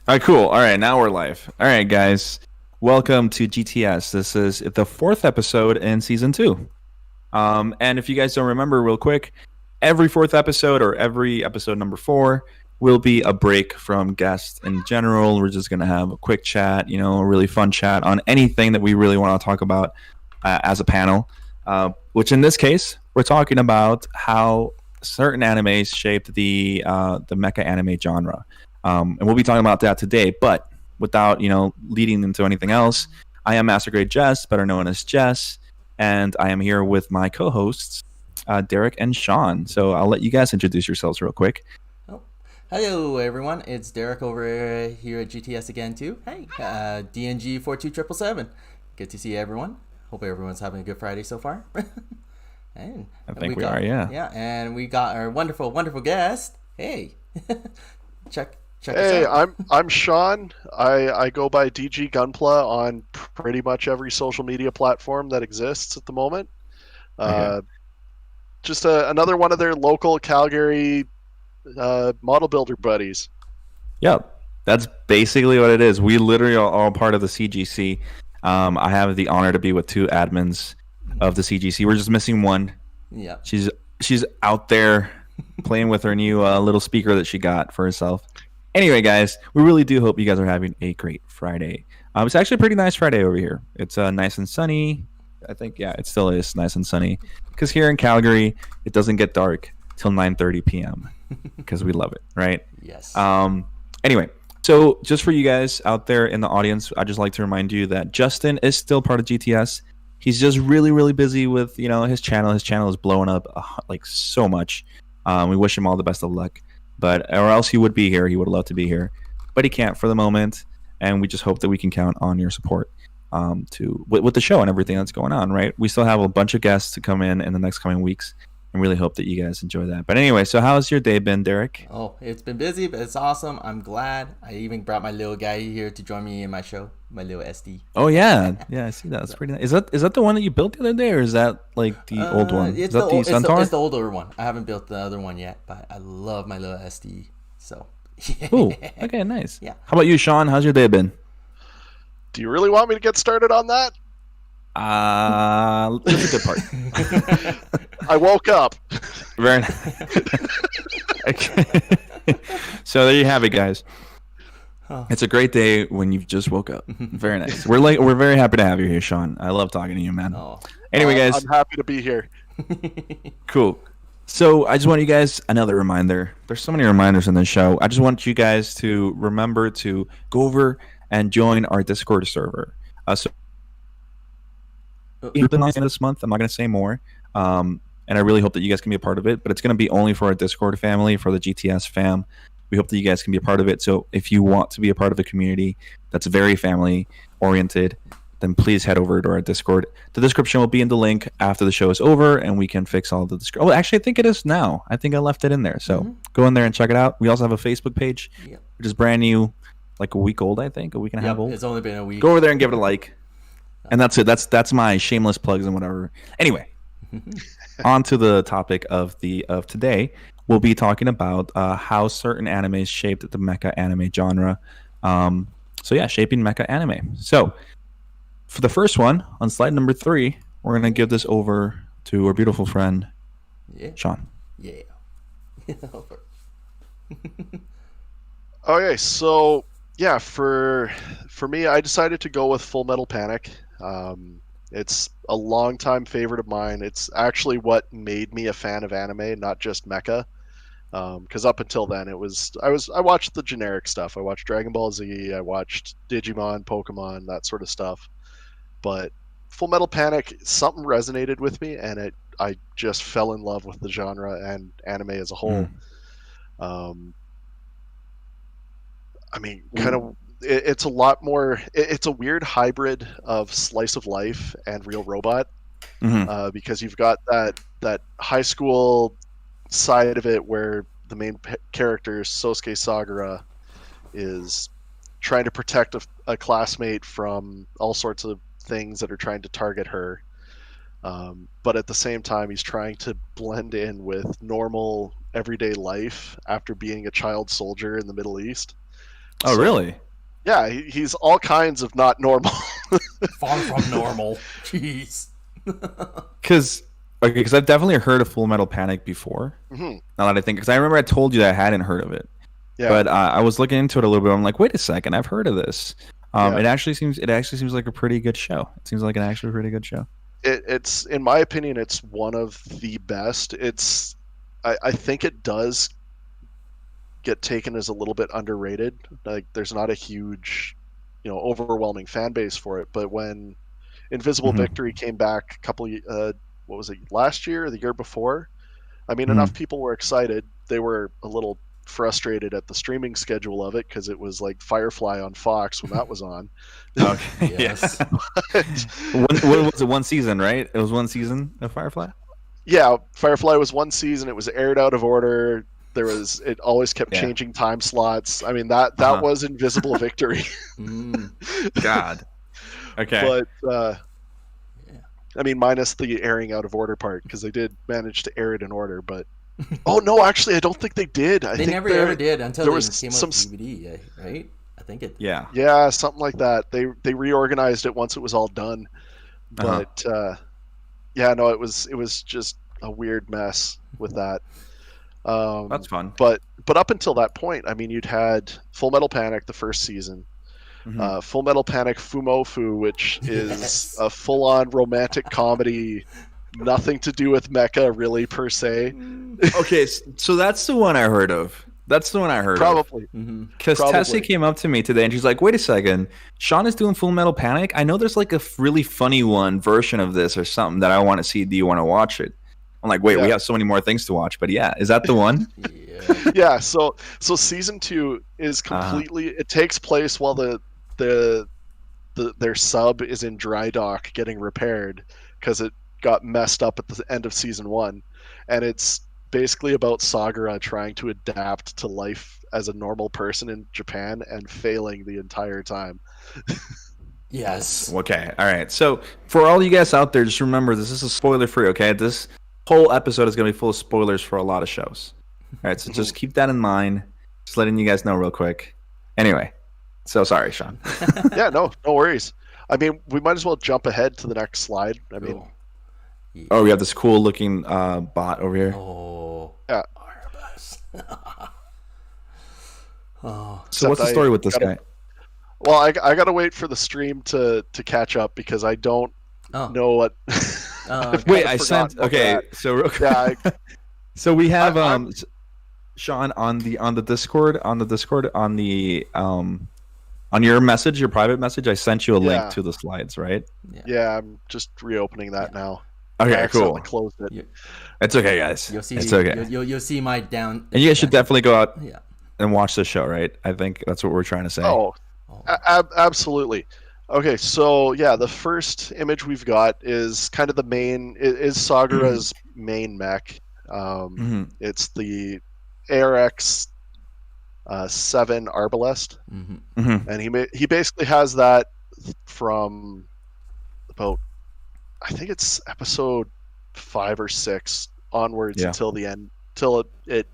All right, cool. All right, now we're live. All right, guys. Welcome to GTS. This is the fourth episode in season two. And if you guys don't remember, real quick, every fourth episode or every episode number four will be a break from guests in general. We're just going to have a quick chat, a really fun chat on anything that we really want to talk about as a panel. Which in this case, we're talking about how certain animes shaped the mecha anime genre. And we'll be talking about that today. But without leading into anything else, I am Master Grade Jess, better known as Jess, and I am here with my co-hosts, Derek and Shaun. So I'll let you guys introduce yourselves real quick. Oh, hello everyone! It's Derek over here at GTS again too. Hey, DNG 42777. Good to see everyone. Hope everyone's having a good Friday so far. and I think we are, yeah. Yeah, and we got our wonderful guest. Hey, check us Hey, out. I'm Shaun. I go by DG Gunpla on pretty much every social media platform that exists at the moment. Okay. Just another one of their local Calgary model builder buddies. Yep. That's basically what it is. We literally are all part of the CGC. I have the honor to be with two admins of the CGC. We're just missing one. Yeah. She's out there playing with her new little speaker that she got for herself. Anyway, guys, we really do hope you guys are having a great Friday. It's actually a pretty nice Friday over here. It's nice and sunny. I think, yeah, it still is nice and sunny. Because here in Calgary, it doesn't get dark till 9:30 p.m. because we love it, right? Yes. Anyway, so just for you guys out there in the audience, I'd just like to remind you that Justin is still part of GTS. He's just really busy with his channel. His channel is blowing up like so much. We wish him all the best of luck. But or else he would be here. He would love to be here, but he can't for the moment. And we just hope that we can count on your support with the show and everything that's going on. Right? We still have a bunch of guests to come in the next coming weeks, and really hope that you guys enjoy that. But anyway, so how's your day been, Derek? Oh, it's been busy, but it's awesome. I'm glad. I even brought my little guy here to join me in my show, my little SD. Oh yeah, I see that. It's pretty nice. Is that the one that you built the other day, or is that like the old one? Is It's that the Centaur? it's the older one. I haven't built the other one yet, but I love my little SD. So, Oh, okay, nice. yeah. How about you, Shaun? How's your day been? Do you really want me to get started on that? That's a good part. I woke up. Very nice. Okay. So there you have it, guys. Oh. It's a great day when you've just woke up. Very nice. We're very happy to have you here, Shaun. I love talking to you, man. Oh. Anyway, guys, I'm happy to be here. cool. So I just want you guys another reminder. There's so many reminders in this show. I just want you guys to remember to go over and join our Discord server. So it's been nice this month. I'm not going to say more. And I really hope that you guys can be a part of it. But it's going to be only for our Discord family, for the GTS fam. We hope that you guys can be a part of it. So if you want to be a part of a community that's very family oriented, then please head over to our Discord. The description will be in the link after the show is over, and we can fix all the description. Oh, actually, I think it is now. I think I left it in there. So go in there and check it out. We also have a Facebook page, Yep. which is brand new, like a week old, I think, a week and a half Yep. old. It's only been a week. Go over there and give it a like. And that's it. That's my shameless plugs and whatever. Anyway, on to the topic of today. We'll be talking about how certain animes shaped the mecha anime genre. So yeah, shaping mecha anime. So for the first one, on slide number 3, we're gonna give this over to our beautiful friend Yeah. Shaun. Yeah. Okay, so yeah, for me, I decided to go with Full Metal Panic. It's a longtime favorite of mine. It's actually what made me a fan of anime, not just mecha. Because up until then, I watched the generic stuff. I watched Dragon Ball Z, I watched Digimon, Pokemon, that sort of stuff. But Full Metal Panic, something resonated with me, and I just fell in love with the genre and anime as a whole. I mean, kind of, it's a lot more. It's a weird hybrid of slice of life and real robot, because you've got that high school side of it where the main character Sosuke Sagara is trying to protect a classmate from all sorts of things that are trying to target her, but at the same time he's trying to blend in with normal everyday life after being a child soldier in the Middle East. Oh, So really? yeah, he's all kinds of not normal. Far from normal. Jeez. Because I've definitely heard of Full Metal Panic before. Hmm. Now that I think, because I remember I told you that I hadn't heard of it, Yeah, but I was looking into it a little bit. I'm like, wait a second, I've heard of this. yeah. It actually seems like a pretty good show. It seems like an actually pretty good show. It's in my opinion, it's one of the best. I think it does get taken as a little bit underrated. Like there's not a huge, overwhelming fan base for it. But when Invisible Hmm. Victory came back what was it, last year or the year before? I mean, Hmm. enough people were excited. They were a little frustrated at the streaming schedule of it because it was like Firefly on Fox when that was on. Okay, yeah. Yes. What was it? One season, right? It was one season of Firefly. Yeah, Firefly was one season. It was aired out of order. It always kept Yeah. changing time slots. I mean, that Uh-huh. was Invisible Victory. Mm, God. Okay. But yeah. I mean, minus the airing out of order part, because they did manage to air it in order. But oh no, actually, I don't think they did. I They think never ever did until there they was came out with DVD, right? I think it. Yeah. yeah, something like that. They reorganized it once it was all done. Uh-huh. But yeah, no, it was just a weird mess with that. That's fun. But up until that point, I mean, you'd had Full Metal Panic the first season, Mhm. Full Metal Panic Fumofu, which is Yes. a full-on romantic comedy, nothing to do with Mecha really per se. Okay, so that's the one I heard of. That's the one I heard of. Probably, Mm-hmm. Because Tessie probably. came up to me today and she's like, wait a second, Shaun is doing Full Metal Panic? I know there's like a really funny one version of this or something that I want to see. Do you want to watch it? I'm like, wait, we Yeah. have so many more things to watch. But yeah, is that the one? Yeah. Yeah. So season 2 is completely. It takes place while the their sub is in dry dock getting repaired because it got messed up at the end of season 1, and it's basically about Sagara trying to adapt to life as a normal person in Japan and failing the entire time. Yes. Okay, all right. So for all you guys out there, just remember this is a spoiler free, okay? This whole episode is going to be full of spoilers for a lot of shows. All right, so just keep that in mind. Just letting you guys know real quick. Anyway, so sorry, Shaun. Yeah, no worries. I mean, we might as well jump ahead to the next slide. I mean, Cool. Yeah. Oh, we have this cool looking bot over here. Oh. yeah. Arbus. Oh. So what's the Except story with this gotta- guy? Well, I gotta wait for the stream to catch up because I don't Oh. know what. Okay. Wait, kinda I forgotten sent. about Okay, that. so real quick. Yeah, So we have I'm- Shaun on the Discord on your message, your private message. I sent you a link Yeah. to the slides, right? yeah, I'm just reopening that now. I Okay, accidentally cool. closed it. It's okay, guys. You'll see. It's okay. You'll see my down. And you guys should definitely go out Yeah. and watch the show, right? I think that's what we're trying to say. Oh, Oh. absolutely. Okay, so yeah, the first image we've got is kind of the main. Is Sagara's main mech. Mhm. It's the ARX 7 Arbalest, Mm-hmm. Mhm. and he basically has that from about, I think it's episode 5 or 6 onwards Yeah. until the end, till it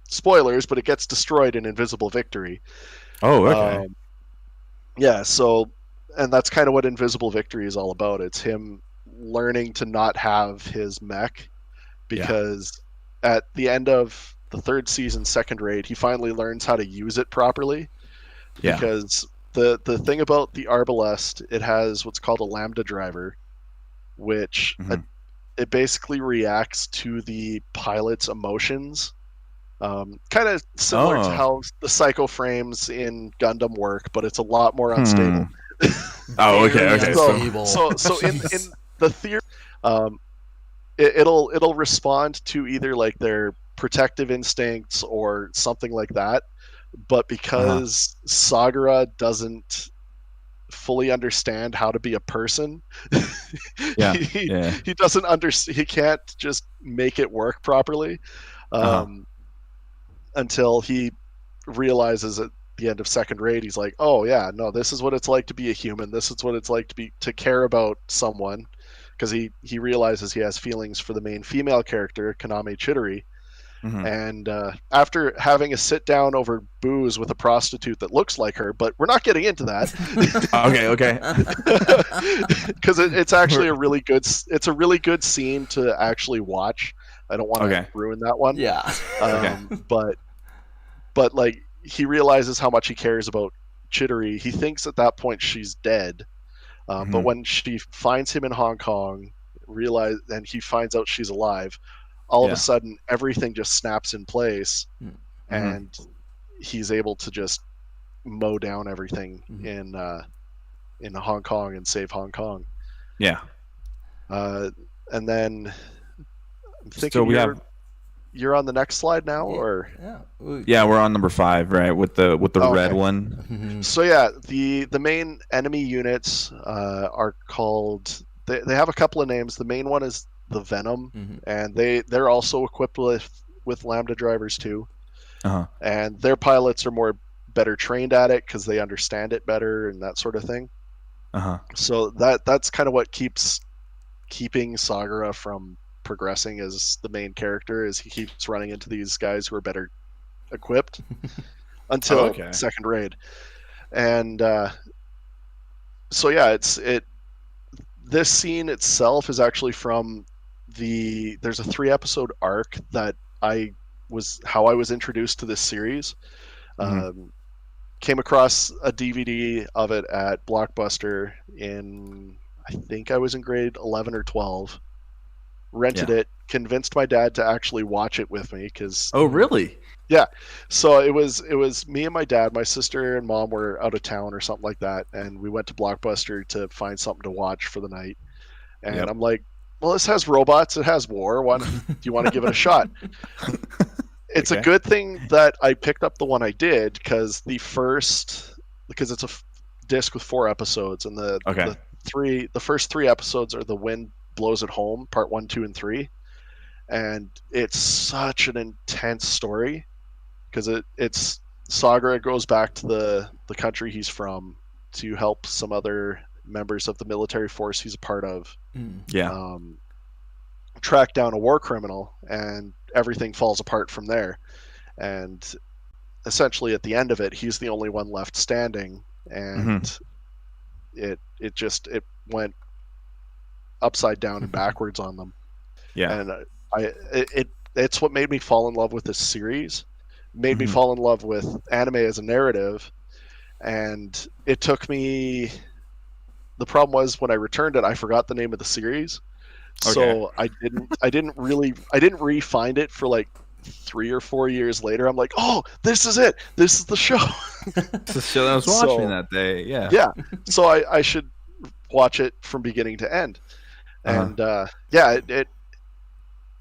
spoilers, but it gets destroyed in Invisible Victory. Oh, okay. Yeah, so, and that's kind of what Invisible Victory is all about. It's him learning to not have his mech because at the end of the third season, second raid, he finally learns how to use it properly. Yeah. Because the thing about the Arbalest, it has what's called a lambda driver, which Mhm. it basically reacts to the pilot's emotions. Kind of similar to Oh. how the psycho frames in Gundam work, but it's a lot more unstable. Oh, okay, Very okay. unstable. So in Jeez. the theory, it'll respond to either like their protective instincts or something like that. But because Sagara doesn't fully understand how to be a person, Yeah, he, yeah. he doesn't understand. He can't just make it work properly until he realizes at the end of second raid, he's like, oh yeah, no, this is what it's like to be a human. This is what it's like to care about someone, because he realizes he has feelings for the main female character, Kaname Chidori, Mhm. And after having a sit down over booze with a prostitute that looks like her, but we're not getting into that Okay. because it's actually it's a really good scene to actually watch. I don't want to Okay. ruin that one. Yeah. Okay. But like he realizes how much he cares about Chittery. He thinks at that point she's dead. But Mhm. when she finds him in Hong Kong, and he finds out she's alive, all of a Yeah. sudden everything just snaps in place, Mhm. and he's able to just mow down everything in Hong Kong and save Hong Kong. Yeah. And then I'm So thinking we have you're on the next slide now, or Yeah. yeah, we're on number 5, right? With the red okay. one. Mhm. So yeah, the main enemy units are called. They have a couple of names. The main one is the Venom, Mhm. and they're also equipped with Lambda drivers too. Uh-huh. And their pilots are better trained at it because they understand it better and that sort of thing. Uh-huh. So that's kind of what keeping Sagara from progressing as the main character, is he keeps running into these guys who are better equipped until okay. second raid. And so yeah, this scene itself is actually from there's a 3-episode arc that I was introduced to this series. Mhm. Came across a DVD of it at Blockbuster I think I was in grade 11 or 12. Rented Yeah. it, convinced my dad to actually watch it with me because Oh, really? yeah. So it was me and my dad. My sister and mom were out of town or something like that, and we went to Blockbuster to find something to watch for the night. And Yep. I'm like, well, this has robots, it has war. Do you want to give it a shot? It's a Okay. good thing that I picked up the one I did, because it's a disc with 4 episodes, and Okay. the first 3 episodes are The Wind Blows It Home, part 1, 2, and 3, and it's such an intense story because it's Sagra goes back to the country he's from to help some other members of the military force he's a part of Mhm. Yeah. track down a war criminal, and everything falls apart from there. And essentially, at the end of it, he's the only one left standing, and Mhm. it went upside down and backwards on them. Yeah. And it's what made me fall in love with this series, made me Mhm. fall in love with anime as a narrative. And it took me, the problem was when I returned it, I forgot the name of the series. Okay. So I didn't re-find it for like 3 or 4 years later. I'm like, oh, this is it. This is the show. It's the show that I was watching So that day. Yeah. yeah, so I should watch it from beginning to end. Uh-huh. And yeah, it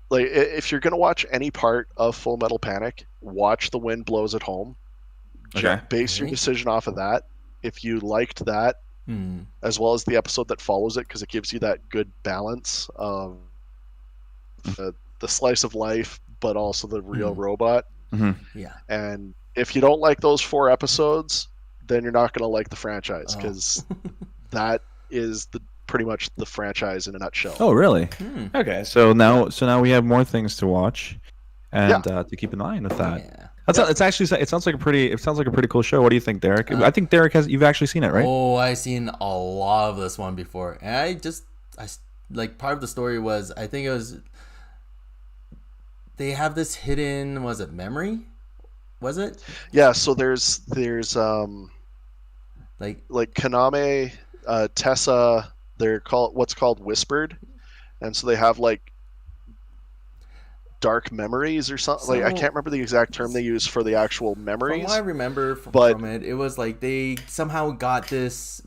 like if you're gonna watch any part of Full Metal Panic, watch The Wind Blows It Home. Okay. Base your Okay. decision off of that. If you liked that, Hmm. as well as the episode that follows it, because it gives you that good balance of the slice of life, but also the real robot. Mhm. Yeah. And if you don't like those 4 episodes, then you're not going to like the franchise, Oh. because that is pretty much the franchise in a nutshell. Oh, really? Hmm. Okay. So now we have more things to watch and to keep an eye on with that. Yeah. It sounds like a pretty cool show. What do you think, Derek? I think Derek you've actually seen it, right? Oh, I've seen a lot of this one before, and I like, part of the story was, I think it was, they have this hidden, was it memory? Was it Yeah, so there's like Kaname, Tessa, they're called what's called whispered, and so they have like dark memories or something. Like, I can't remember the exact term they use for the actual memories. From what I remember but from it, it was like they somehow got this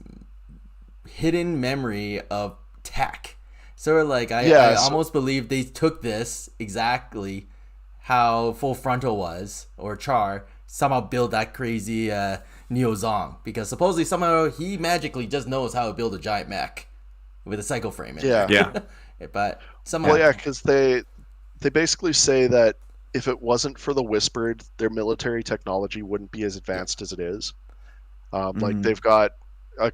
hidden memory of tech. So like I almost believe they took this exactly how Full Frontal was, or Char, somehow build that crazy Neo Zong, because supposedly somehow he magically just knows how to build a giant mech with a cycle frame in Yeah. there. But somehow, Well, yeah, because they basically say that if it wasn't for the Whispered, their military technology wouldn't be as advanced as it is. Like, they've got a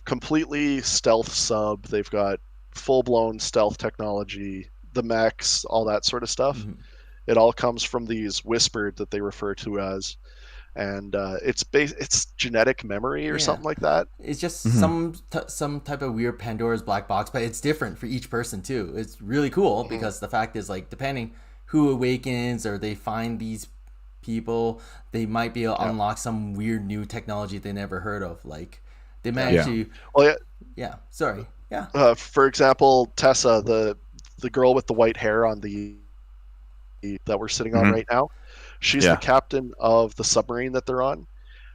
completely stealth sub, they've got full-blown stealth technology, the mechs, all that sort of stuff. It all comes from these whispered that they refer to as, and it's genetic memory or something like that. It's just Mm-hmm. some type of weird Pandora's black box, but it's different for each person too. It's really cool because the fact is, like, depending who awakens or they find these people, they might be able to unlock some weird new technology they never heard of. Like, they might Yeah. actually, Well, sorry, yeah. for example, Tessa, the girl with the white hair on the that we're sitting on Mm-hmm. right now, she's the Yeah. captain of the submarine that they're on.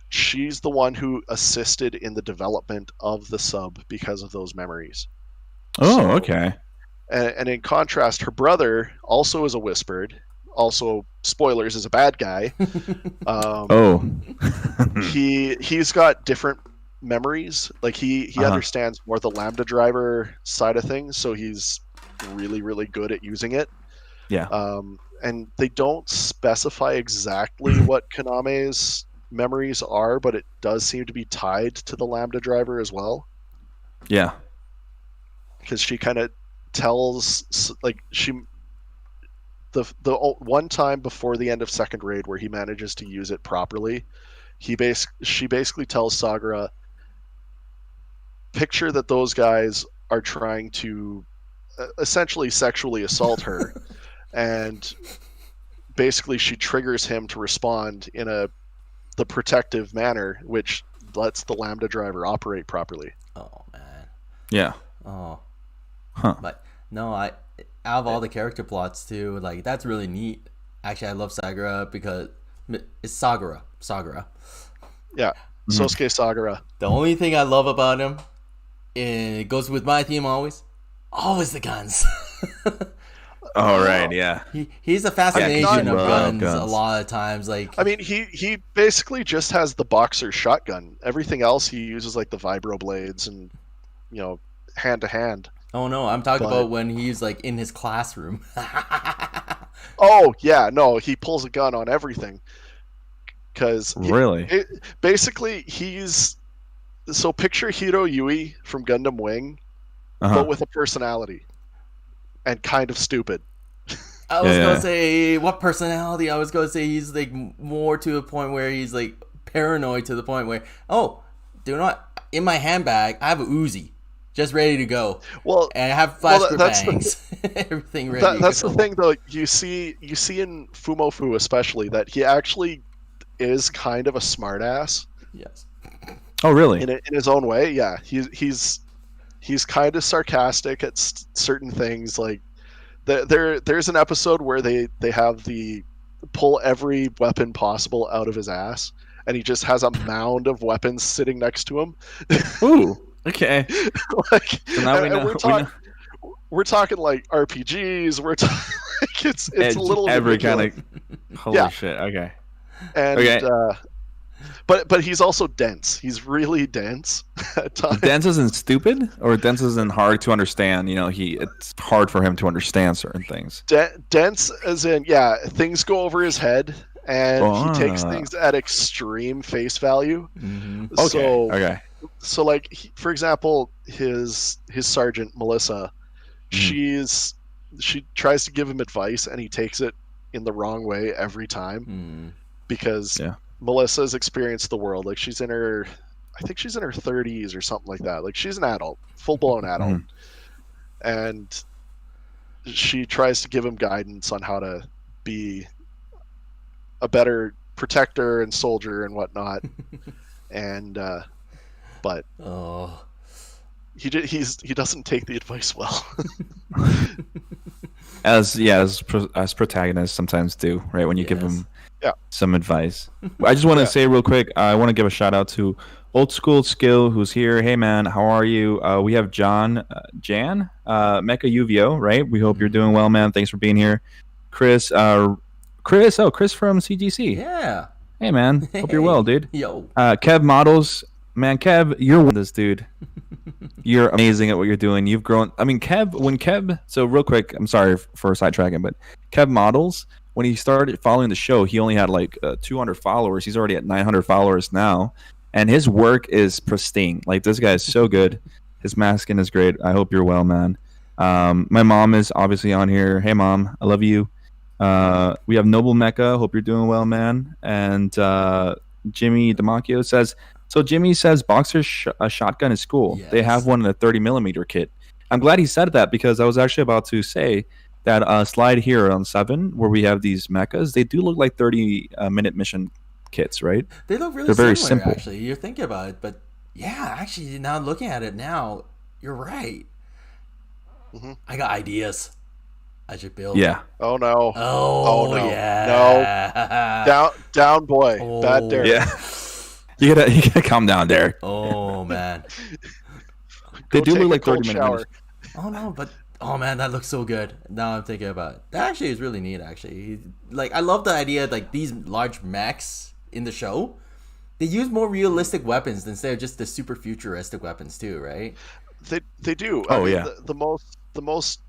She's the one who assisted in the development of the sub because of those memories. Oh, So, okay. and in contrast, her brother also is a whispered. Also, spoilers, is a bad guy. Oh. He's got different memories. Like he Uh-huh. understands more the Lambda driver side of things, so he's really good at using it. Yeah. And they don't specify exactly what Kaname's memories are, but it does seem to be tied to the Lambda driver as well, Yeah. because she kind of tells, like, the one time before the end of second raid where he manages to use it properly, she basically tells Sagura, picture that those guys are trying to essentially sexually assault her, and basically she triggers him to respond in the protective manner, which lets the Lambda driver operate properly. Oh man. Yeah. Oh. Huh. But no, out of all the character plots too, like, that's really neat. Actually, I love Sagura because it's Sagura. Yeah, Sosuke Sagura. The only thing I love about him, and it goes with my theme always the guns. All right. Yeah. He's a fascination of love guns a lot of times. Like, I mean, he basically just has the boxer shotgun. Everything else he uses, like the vibro blades and, hand to hand. oh no, I'm talking about when he's like in his classroom. Oh yeah, no, he pulls a gun on everything. Because Really? basically so picture Hiro Yui from Gundam Wing, Uh-huh. but with a personality and kind of stupid. I was gonna say what personality. I was gonna say he's like more to a point where he's like paranoid to the point where, do not, in my handbag I have a Uzi just ready to go. Well, and I have flash bangs, everything ready. That's the thing, though. You see in Fumofu especially that he actually is kind of a smartass. Yes. Oh, really? In his own way, yeah. He's kind of sarcastic at certain things. Like there's an episode where they have the pull every weapon possible out of his ass, and he just has a mound of weapons sitting next to him. Ooh. Okay. Like, So now we know. We're talking like RPGs. We're talking like it's a little every ridiculous. kind of. Holy shit. Okay. And Okay. but he's also dense. He's really dense at times. Dense isn't stupid, or dense isn't hard to understand. It's hard for him to understand certain things. Dense as in, things go over his head, and he takes things at extreme face value. Mm-hmm. Okay. So like, for example, his sergeant Melissa, she tries to give him advice, and he takes it in the wrong way every time, because Melissa's experienced the world. Like, I think she's in her 30s or something like that. Like, she's an adult, full-blown adult. And she tries to give him guidance on how to be a better protector and soldier and whatnot. And but he doesn't take the advice well. as protagonists sometimes do, right? When you give them Yeah. some advice. I just want to say real quick, I want to give a shout out to Old School Skill, who's here. Hey man, how are you? We have Jan, Mecha UVO, right? We hope you're doing well, man. Thanks for being here. Chris from CGC. Yeah. Hey man, hope you're well, dude. Yo. Kev Models, man, Kev, you're this dude. You're amazing at what you're doing. You've grown. I mean, Kev. So real quick, I'm sorry for sidetracking, but Kev Models, when he started following the show, he only had like 200 followers. He's already at 900 followers now, and his work is pristine. Like, this guy is so good. His masking is great. I hope you're well, man. My mom is obviously on here. Hey, mom, I love you. We have Noble Mecha. Hope you're doing well, man. And Jimmy Demacchio says, so Jimmy says Boxer's shotgun is cool. They have Yes. one in a 30mm kit. I'm glad he said that because I was actually about to say that slide here on 7 where we have these mechas. They do look like 30-minute mission kits, right? They look really They're very similar, simple. actually. You're thinking about it, but yeah, actually, now looking at it now, you're right. Mm-hmm. I got ideas. I should build. Yeah. Oh no. Oh, no. yeah. Down boy. Oh. Bad Derek. Yeah. You gotta calm down, Derek. Oh man. They Go do take look a like cold 30-minute shower. minutes. Oh no, but oh man, that looks so good. Now I'm thinking about it. That actually is really neat. Actually, like I love the idea like these large mechs in the show. They use more realistic weapons instead of just the super futuristic weapons too, right? They do. Oh, I mean, yeah. The most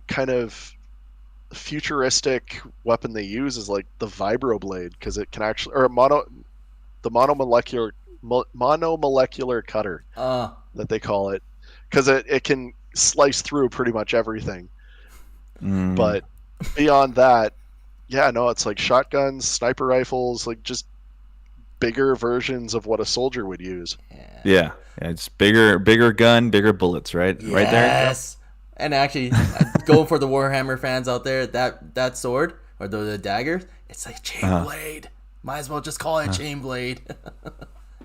kind of futuristic weapon they use is like the vibroblade because it can actually, or the monomolecular cutter that they call it, because it can slice through pretty much everything. But beyond that, yeah, no, it's like shotguns, sniper rifles, like just bigger versions of what a soldier would use. Yeah, it's bigger gun, bigger bullets, right? Yes. Right there. Yes. And actually, going for the Warhammer fans out there, that sword or the dagger, it's like chain blade. Might as well just call it chain blade.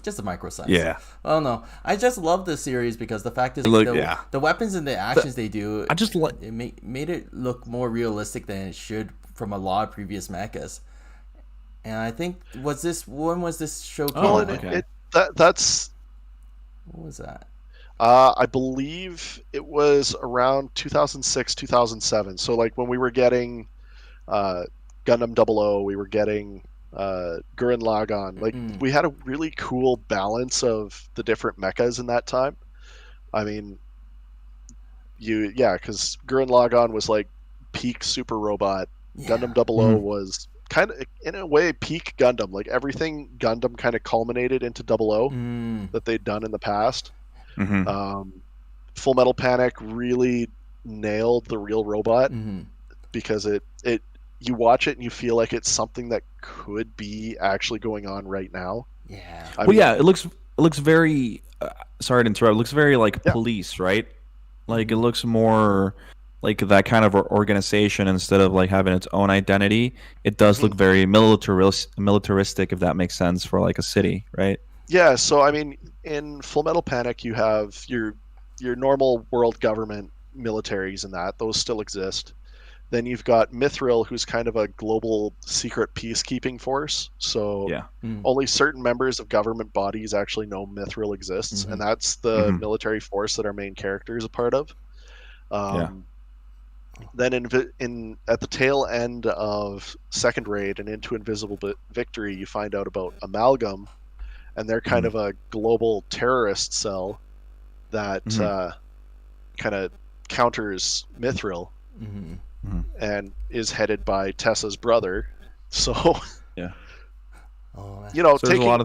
Just a micro size. Yeah. Oh no, I just love this series because the fact is the weapons and the actions they do. I just like it made it look more realistic than it should from a lot of previous mechas. And I think when was this show called? That's what was that? I believe it was around 2006, 2007. So like when we were getting Gundam 00, we were getting Gurren Lagann. Like we had a really cool balance of the different mechas in that time. I mean, because Gurren Lagann was like peak super robot. Yeah. Gundam 00 was kind of in a way peak Gundam. Like everything Gundam kind of culminated into 00 that they'd done in the past. Full Metal Panic really nailed the real robot because it you watch it and you feel like it's something that could be actually going on right now. Yeah. It looks very sorry to interrupt. It looks very like police, right? Like it looks more like that kind of organization instead of like having its own identity. It does look very militaristic, if that makes sense, for like a city, right? Yeah, so I mean, in Full Metal Panic, you have your normal world government militaries and those still exist. Then you've got Mithril, who's kind of a global secret peacekeeping force. So only certain members of government bodies actually know Mithril exists, and that's the military force that our main character is a part of. Then at the tail end of Second Raid and into Invisible Victory, you find out about Amalgam, and they're kind of a global terrorist cell that kind of counters Mithril and is headed by Tessa's brother. So,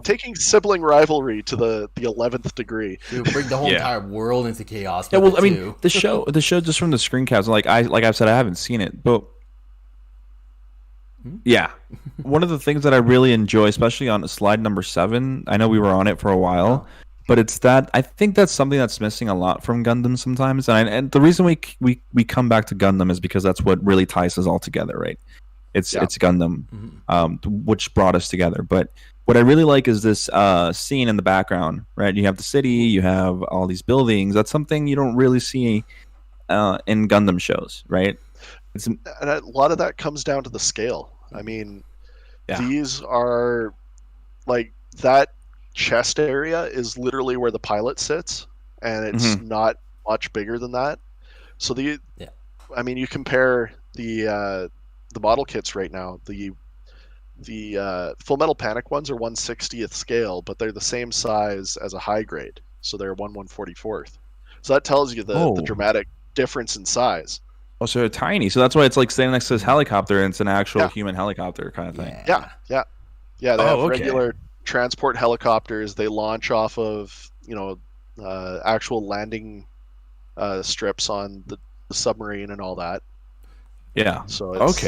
taking sibling rivalry to the 11th degree. Dude, bring the whole entire world into chaos. Yeah, well, I mean, the show just from the screen caps, like I've said, I haven't seen it, but yeah, one of the things that I really enjoy, especially on slide number 7, I know we were on it for a while, but it's that I think that's something that's missing a lot from Gundam sometimes, and the reason we come back to Gundam is because that's what really ties us all together, right? It's Gundam, which brought us together. But what I really like is this scene in the background, right? You have the city, you have all these buildings. That's something you don't really see in Gundam shows, right? And a lot of that comes down to the scale. I mean, these are like that chest area is literally where the pilot sits, and it's not much bigger than that. So I mean, you compare the model kits right now. The Full Metal Panic ones are 1/60th scale, but they're the same size as a high grade, so they're 1/144th. So that tells you the dramatic difference in size. Oh, so they're tiny. So that's why it's like standing next to this helicopter, and it's an actual human helicopter kind of thing. Yeah. They have regular transport helicopters. They launch off of actual landing strips on the submarine and all that. Yeah. So it's,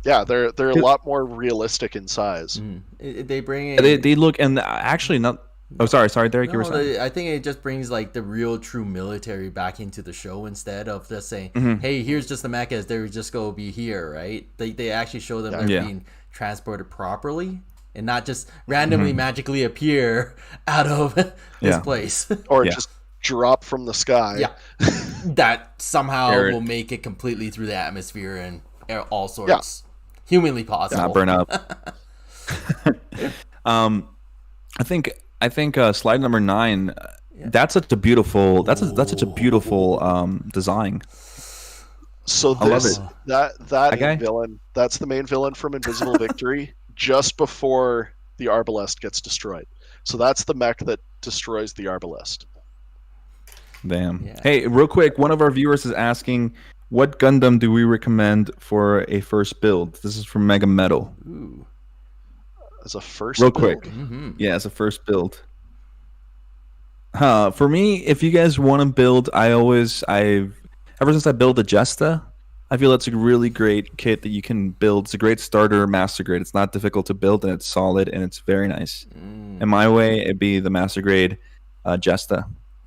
Yeah, they're a lot more realistic in size. They bring They look, and actually not. Oh, sorry, Derek, you were no, saying. I think it just brings like the real true military back into the show instead of just saying, Mm-hmm. "Hey, here's just the mechas. They're just gonna be here," right? They actually show them they're Yeah. being transported properly and not just randomly magically appear out of this Yeah. place. Or Yeah. just drop from the sky. Yeah, that somehow Eric. will make it completely through the atmosphere and all sorts humanly possible. Not burn up. I think slide number 9. That's such a beautiful. That's such a beautiful design. So I love this it. that guy? villain, that's the main villain from Invisible Victory, just before the Arbalest gets destroyed. So that's the mech that destroys the Arbalest. Damn. Yeah. Hey, real quick, one of our viewers is asking, what Gundam do we recommend for a first build? This is from Mega Metal. Ooh. As a first Real build, quick. Yeah, as a first build. For me, if you guys want to build, ever since I built a Jesta, I feel that's a really great kit that you can build. It's a great starter master grade. It's not difficult to build, and it's solid, and it's very nice. In my way, it'd be the master grade Jesta,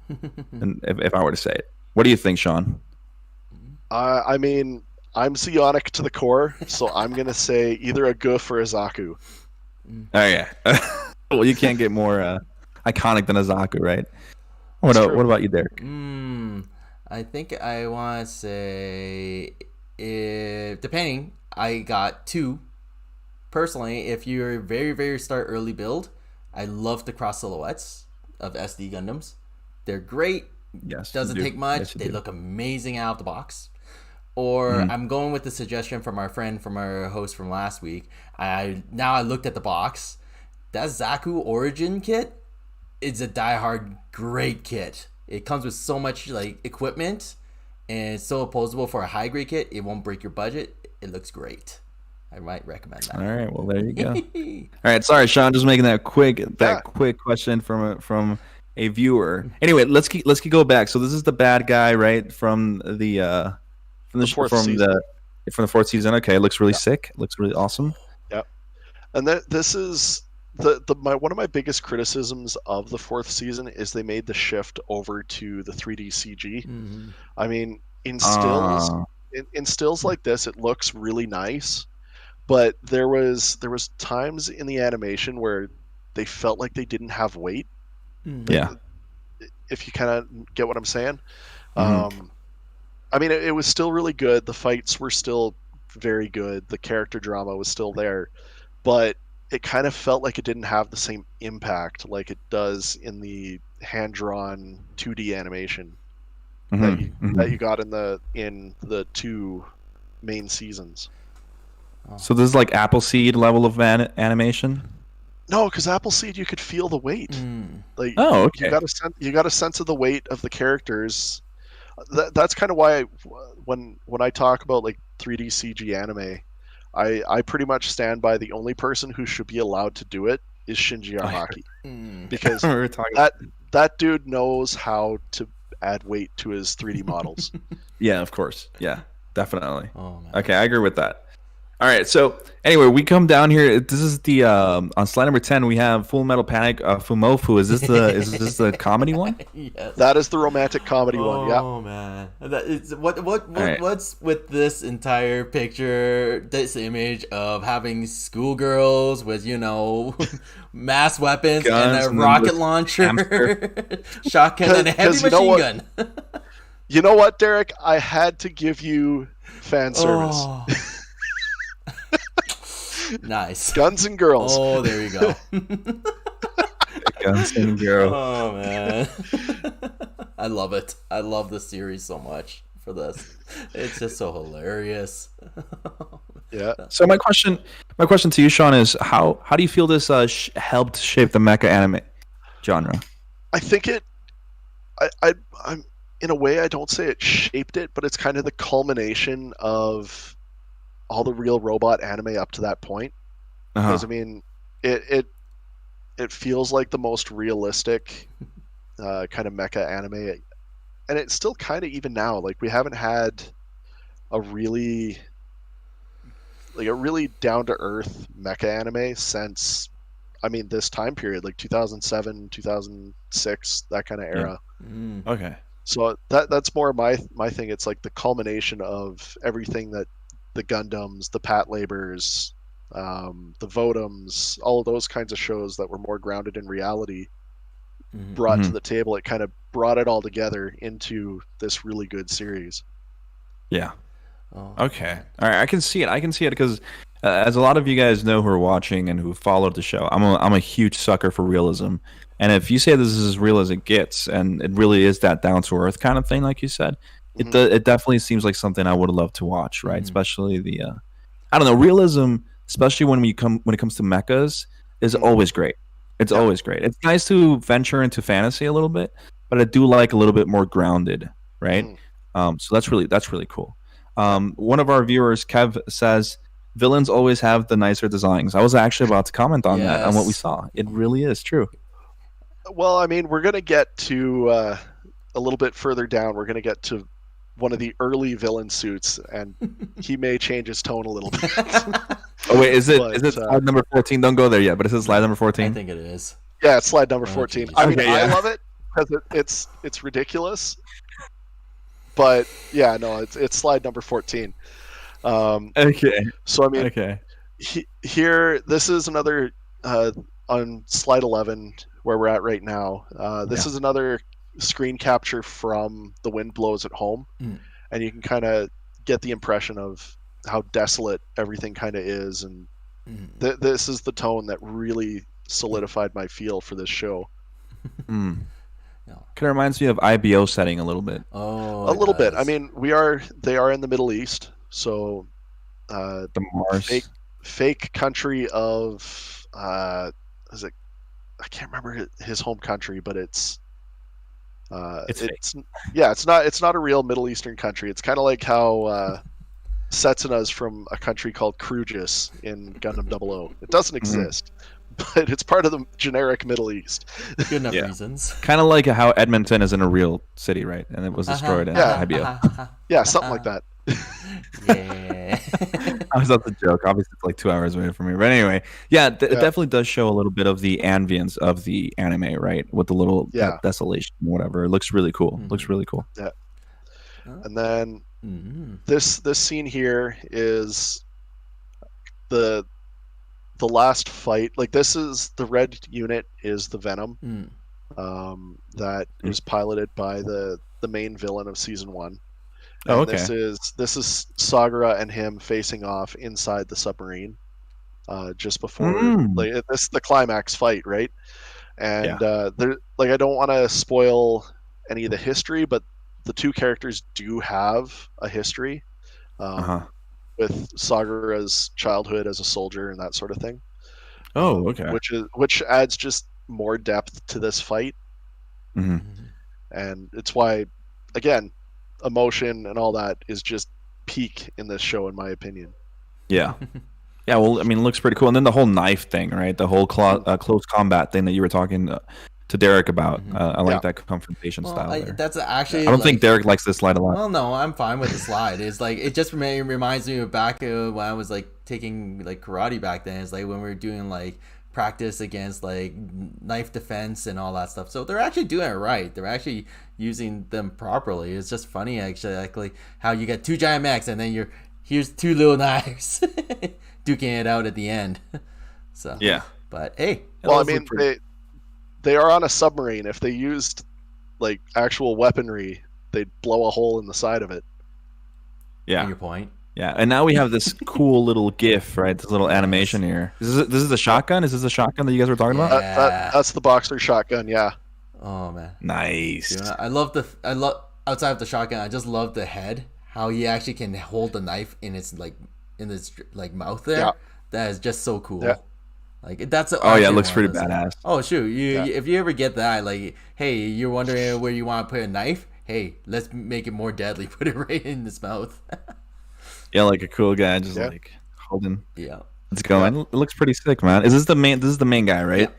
and if I were to say it. What do you think, Shaun? I mean, I'm Zeonic to the core, so I'm gonna say either a Goof or a Zaku. Oh yeah. Well, you can't get more iconic than a Zaku, right? What true. about you, Derek? I think I want to say, if depending, I got 2. Personally, if you're very start early build, I love the cross silhouettes of SD Gundams. They're great. Yes. Doesn't you do. take much. Yes, you They do. look amazing out of the box. Or I'm going with the suggestion from our host from last week. I looked at the box. That Zaku Origin kit is a diehard great kit. It comes with so much like equipment and it's so opposable for a high grade kit. It won't break your budget. It looks great. I might recommend that. All right. Well, there you go. All right. Sorry, Shaun. Just making that quick question from a viewer. Anyway, let's go back. So this is the bad guy, right? From the fourth season. From the 4th season. Okay, it looks really sick. It looks really awesome. Yep. And this is one of my biggest criticisms of the 4th season is they made the shift over to the 3D CG. I mean, in stills like this, it looks really nice, but there was times in the animation where they felt like they didn't have weight. Yeah. If you kind of get what I'm saying. I mean, it was still really good. The fights were still very good. The character drama was still there, but it kind of felt like it didn't have the same impact like it does in the hand-drawn 2D animation that you got in the 2 main seasons. So this is like Appleseed level of animation. No, because Appleseed, you could feel the weight. Like, oh, okay. You got a sense of the weight of the characters. That's kind of why when I talk about like 3D CG anime, I pretty much stand by the only person who should be allowed to do it is Shinji Araki, because that dude knows how to add weight to his 3D models. Yeah, of course. Yeah, definitely. Oh, man. Okay, I agree with that. All right, so anyway, we come down here. This is the on slide number 10. We have Full Metal Panic Fumofu. Is this the comedy one? Yes. That is the romantic comedy one. Yeah. Oh man, that is what right. what's with this entire picture? This image of having schoolgirls with mass weapons Guns and a rocket launcher, shotgun, and a heavy machine gun. You know what, Derek? I had to give you fan service. Oh. Nice. Guns and girls. Oh, there you go. Guns and girls. Oh man, I love it. I love the series so much for this. It's just so hilarious. Yeah. So my question to you, Shaun, is how do you feel this helped shape the mecha anime genre? I think I'm in a way, I don't say it shaped it, but it's kind of the culmination of all the real robot anime up to that point. Because I mean, it feels like the most realistic kind of mecha anime, and it's still kind of even now. Like we haven't had a really like a really down to earth mecha anime since, I mean, this time period, like 2007, 2006, that kind of era. Okay. So that's more my thing. It's like the culmination of everything that the Gundams, the Pat Labors, the Vodums, all of those kinds of shows that were more grounded in reality brought to the table. It kind of brought it all together into this really good series. Yeah. Oh, Okay. All right. I can see it. I can see it because, as a lot of you guys know who are watching and who followed the show, I'm a huge sucker for realism. And if you say this is as real as it gets, and it really is that down to earth kind of thing, like you said, it definitely seems like something I would love to watch, right? Especially the, I don't know, realism, especially when it comes to mechas, is always great. It's always great. It's nice to venture into fantasy a little bit, but I do like a little bit more grounded, right? So that's really cool. One of our viewers, Kev, says villains always have the nicer designs. I was actually about to comment on that, on what we saw. It really is true. Well, I mean, we're going to get to a little bit further down. We're going to get to one of the early villain suits, and he may change his tone a little bit. Oh wait, is it slide number 14? Don't go there yet, but is it slide number 14? I think it is. Yeah, it's slide number 14. Geez. I mean, Okay, yeah. I love it because it's ridiculous. But yeah, no, it's slide number 14. Okay. So I mean, Okay. here, this is another on slide 11 where we're at right now. This is another screen capture from The Wind Blows at Home, and you can kind of get the impression of how desolate everything kind of is, and this is the tone that really solidified my feel for this show. Kind of reminds me of IBO setting a little bit. Oh, A little bit. I mean, they are in the Middle East, so The Mars. fake country of is it? I can't remember his home country, but it's it's not a real Middle Eastern country. It's kind of like how Setsuna's from a country called Krugis in Gundam 00. It doesn't exist, but it's part of the generic Middle East. Good enough reasons. Kind of like how Edmonton is in a real city, right? And it was destroyed in IBO. Yeah, something like that. Yeah. I was at the joke. Obviously, it's like 2 hours away from me. But anyway, it definitely does show a little bit of the ambience of the anime, right? With the little desolation, whatever. It looks really cool. Looks really cool. Yeah. And then this scene here is the last fight. Like, this is the red unit is the Venom that is piloted by the main villain of season 1. And this is Sagara and him facing off inside the submarine just before this is the climax fight, right? And I don't want to spoil any of the history, but the two characters do have a history with Sagara's childhood as a soldier and that sort of thing. Oh, okay. Which adds just more depth to this fight, and it's why, again, emotion and all that is just peak in this show, in my opinion. Yeah. Yeah, well, I mean, it looks pretty cool. And then the whole knife thing, right? The whole close combat thing that you were talking to Derek about. I like that confrontation style there. That's actually. I don't think Derek likes this slide a lot. Well, no, I'm fine with the slide. It's like it just reminds me of back when I was like taking like karate back then. It's like when we were doing like practice against like knife defense and all that stuff. So they're actually doing it right. They're actually using them properly. It's just funny actually, like how you get two giant mechs and then here's two little knives duking it out at the end. So yeah, but hey, well, I mean they are on a submarine. If they used like actual weaponry, they'd blow a hole in the side of it. Yeah, your point. Yeah, and now we have this cool little GIF, right? This little animation here. This is the shotgun. Is this the shotgun that you guys were talking about? That's the Boxer shotgun. Yeah. Oh man. Nice. Dude, I love outside of the shotgun. I just love the head. How he actually can hold the knife in its mouth there. Yeah. That is just so cool. Yeah. Like that's. It looks pretty badass. Oh shoot! If you ever get that, like, hey, you're wondering where you want to put a knife. Hey, let's make it more deadly. Put it right in his mouth. Yeah, like a cool guy, just like holding. Yeah, it's going. It looks pretty sick, man. Is this the main? This is the main guy, right?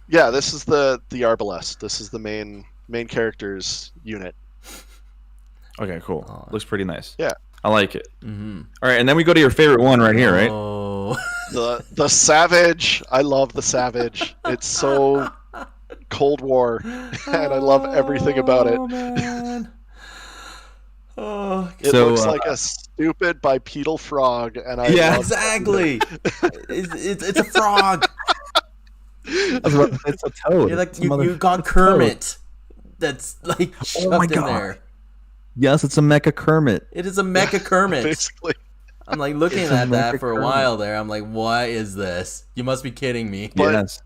Yeah, this is the Arbalest. This is the main character's unit. Okay, cool. Looks pretty nice. Yeah. I like it. All right, and then we go to your favorite one right here, right? Oh. The Savage. I love the Savage. It's so Cold War, and I love everything about it. Oh, man. Oh, It So, looks like a stupid bipedal frog, and I Yeah. love exactly. It's a frog. it's a toad. You're like It's a you got it's a toad. Kermit. That's like shoved my in God. there. Yes, it's a Mecha Kermit. It is a Mecha Kermit. basically. I'm like looking It's a at that Mecha for a Kermit. while there. I'm like, what is this? You must be kidding me. But- Yes.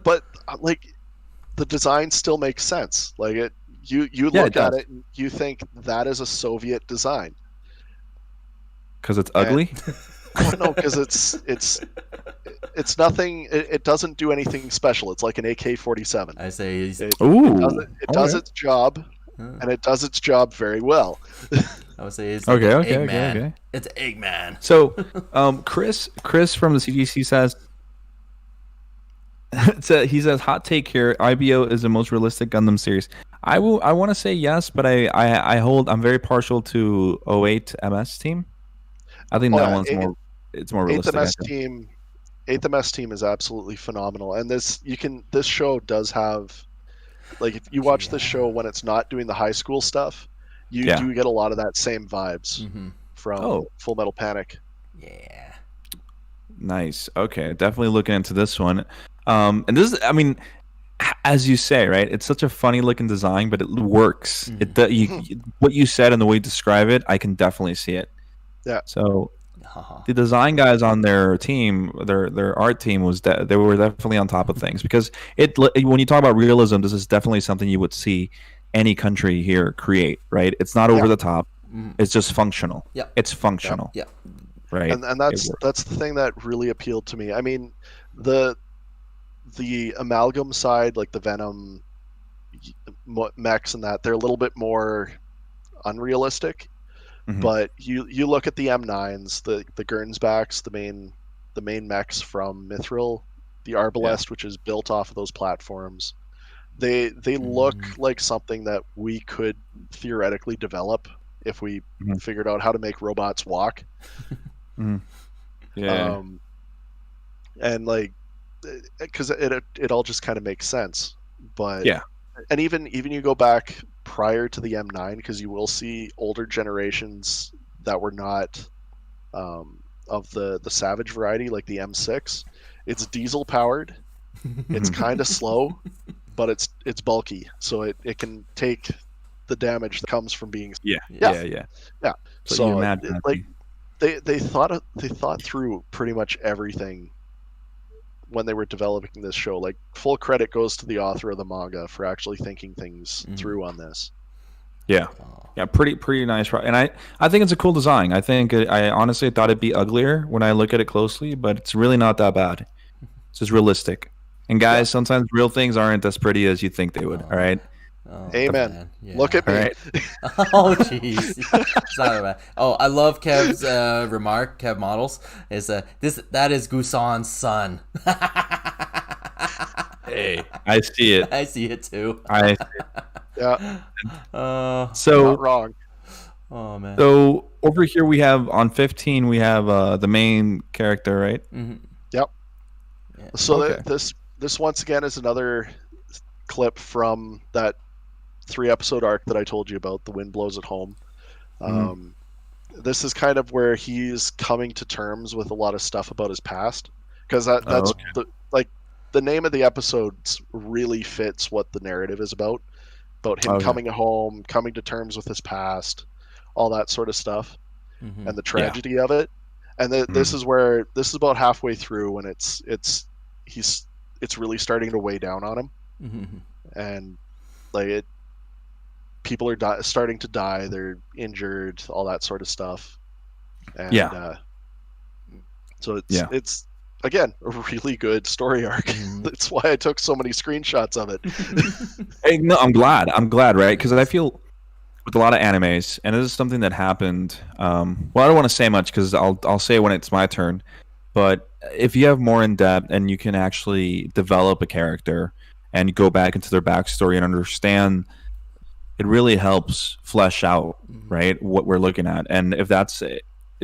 But like, the design still makes sense. Like it, you Yeah, look it at does. it and you think that is a Soviet design. Because it's ugly. No, because it's nothing. It doesn't do anything special. It's like an AK-47. I say he's, It Ooh. does its job, and it does its job very well. I would say it's Okay, like okay, Eggman. okay, okay. It's Eggman. So, Chris from the CGC says, he says, hot take here. IBO is the most realistic Gundam series. I want to say yes, but I'm very partial to 08 MS team. I think that one's more. It's more realistic. Eighth MS team is absolutely phenomenal, and this show does have, like, if you watch this show when it's not doing the high school stuff, you do get a lot of that same vibes from Full Metal Panic. Yeah. Nice. Okay, definitely looking into this one. And this is, I mean, as you say, right? It's such a funny looking design, but it works. What you said and the way you describe it, I can definitely see it. Yeah. So the design guys on their team, their art team they were definitely on top of things, because when you talk about realism, this is definitely something you would see any country here create, right? It's not over the top. It's just functional. Yeah. It's functional. Yeah. Right. And that's the thing that really appealed to me. I mean, the amalgam side, like the Venom mechs and that, they're a little bit more unrealistic. But you look at the M9s, the Gernsbacks, the main mechs from Mithril, the Arbalest, which is built off of those platforms. They look like something that we could theoretically develop if we figured out how to make robots walk. Yeah. And like, because it all just kind of makes sense. But yeah. And even you go back prior to the M9, because you will see older generations that were not of the Savage variety, like the M6. It's diesel powered. It's kind of slow, but it's bulky, so it can take the damage that comes from being Yeah. So imagine like they thought through pretty much everything when they were developing this show. Like, full credit goes to the author of the manga for actually thinking things through on this. Yeah, pretty nice. And I think it's a cool design. I honestly thought it'd be uglier when I look at it closely, but it's really not that bad. It's just realistic. And guys, sometimes real things aren't as pretty as you think they would. All right. Oh, Amen. Look at me. All right. Oh, jeez. It's not bad. Oh, I love Kev's remark. Kev Models is that is Gusan's son. Hey, I see it. I see it too. Yeah. So not wrong. Oh man. So over here we have on 15 we have the main character, right? Yep. Yeah. So Okay. this once again is another clip from that 3-episode arc that I told you about, The Wind Blows at Home. This is kind of where he's coming to terms with a lot of stuff about his past, because that's the name of the episodes really fits what the narrative is about him coming home, coming to terms with his past, all that sort of stuff, and the tragedy of it. And this is about halfway through when it's really starting to weigh down on him, and like people are starting to die, they're injured, all that sort of stuff. And so it's again a really good story arc. That's why I took so many screenshots of it. Hey, no, I'm glad, right? Because I feel with a lot of animes, and this is something that happened. Well, I don't want to say much because I'll say when it's my turn. But if you have more in depth and you can actually develop a character and go back into their backstory and understand it really helps flesh out, right, what we're looking at. And if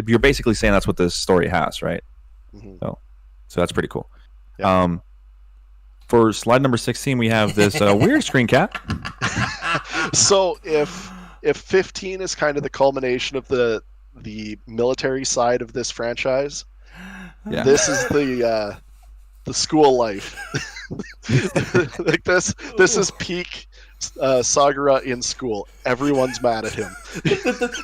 you're basically saying that's what this story has, right? Mm-hmm. So that's pretty cool. Yeah. For slide number 16, we have this weird screen cap. So if 15 is kind of the culmination of the military side of this franchise, this is the school life. Like this is peak Sagara in school. Everyone's mad at him.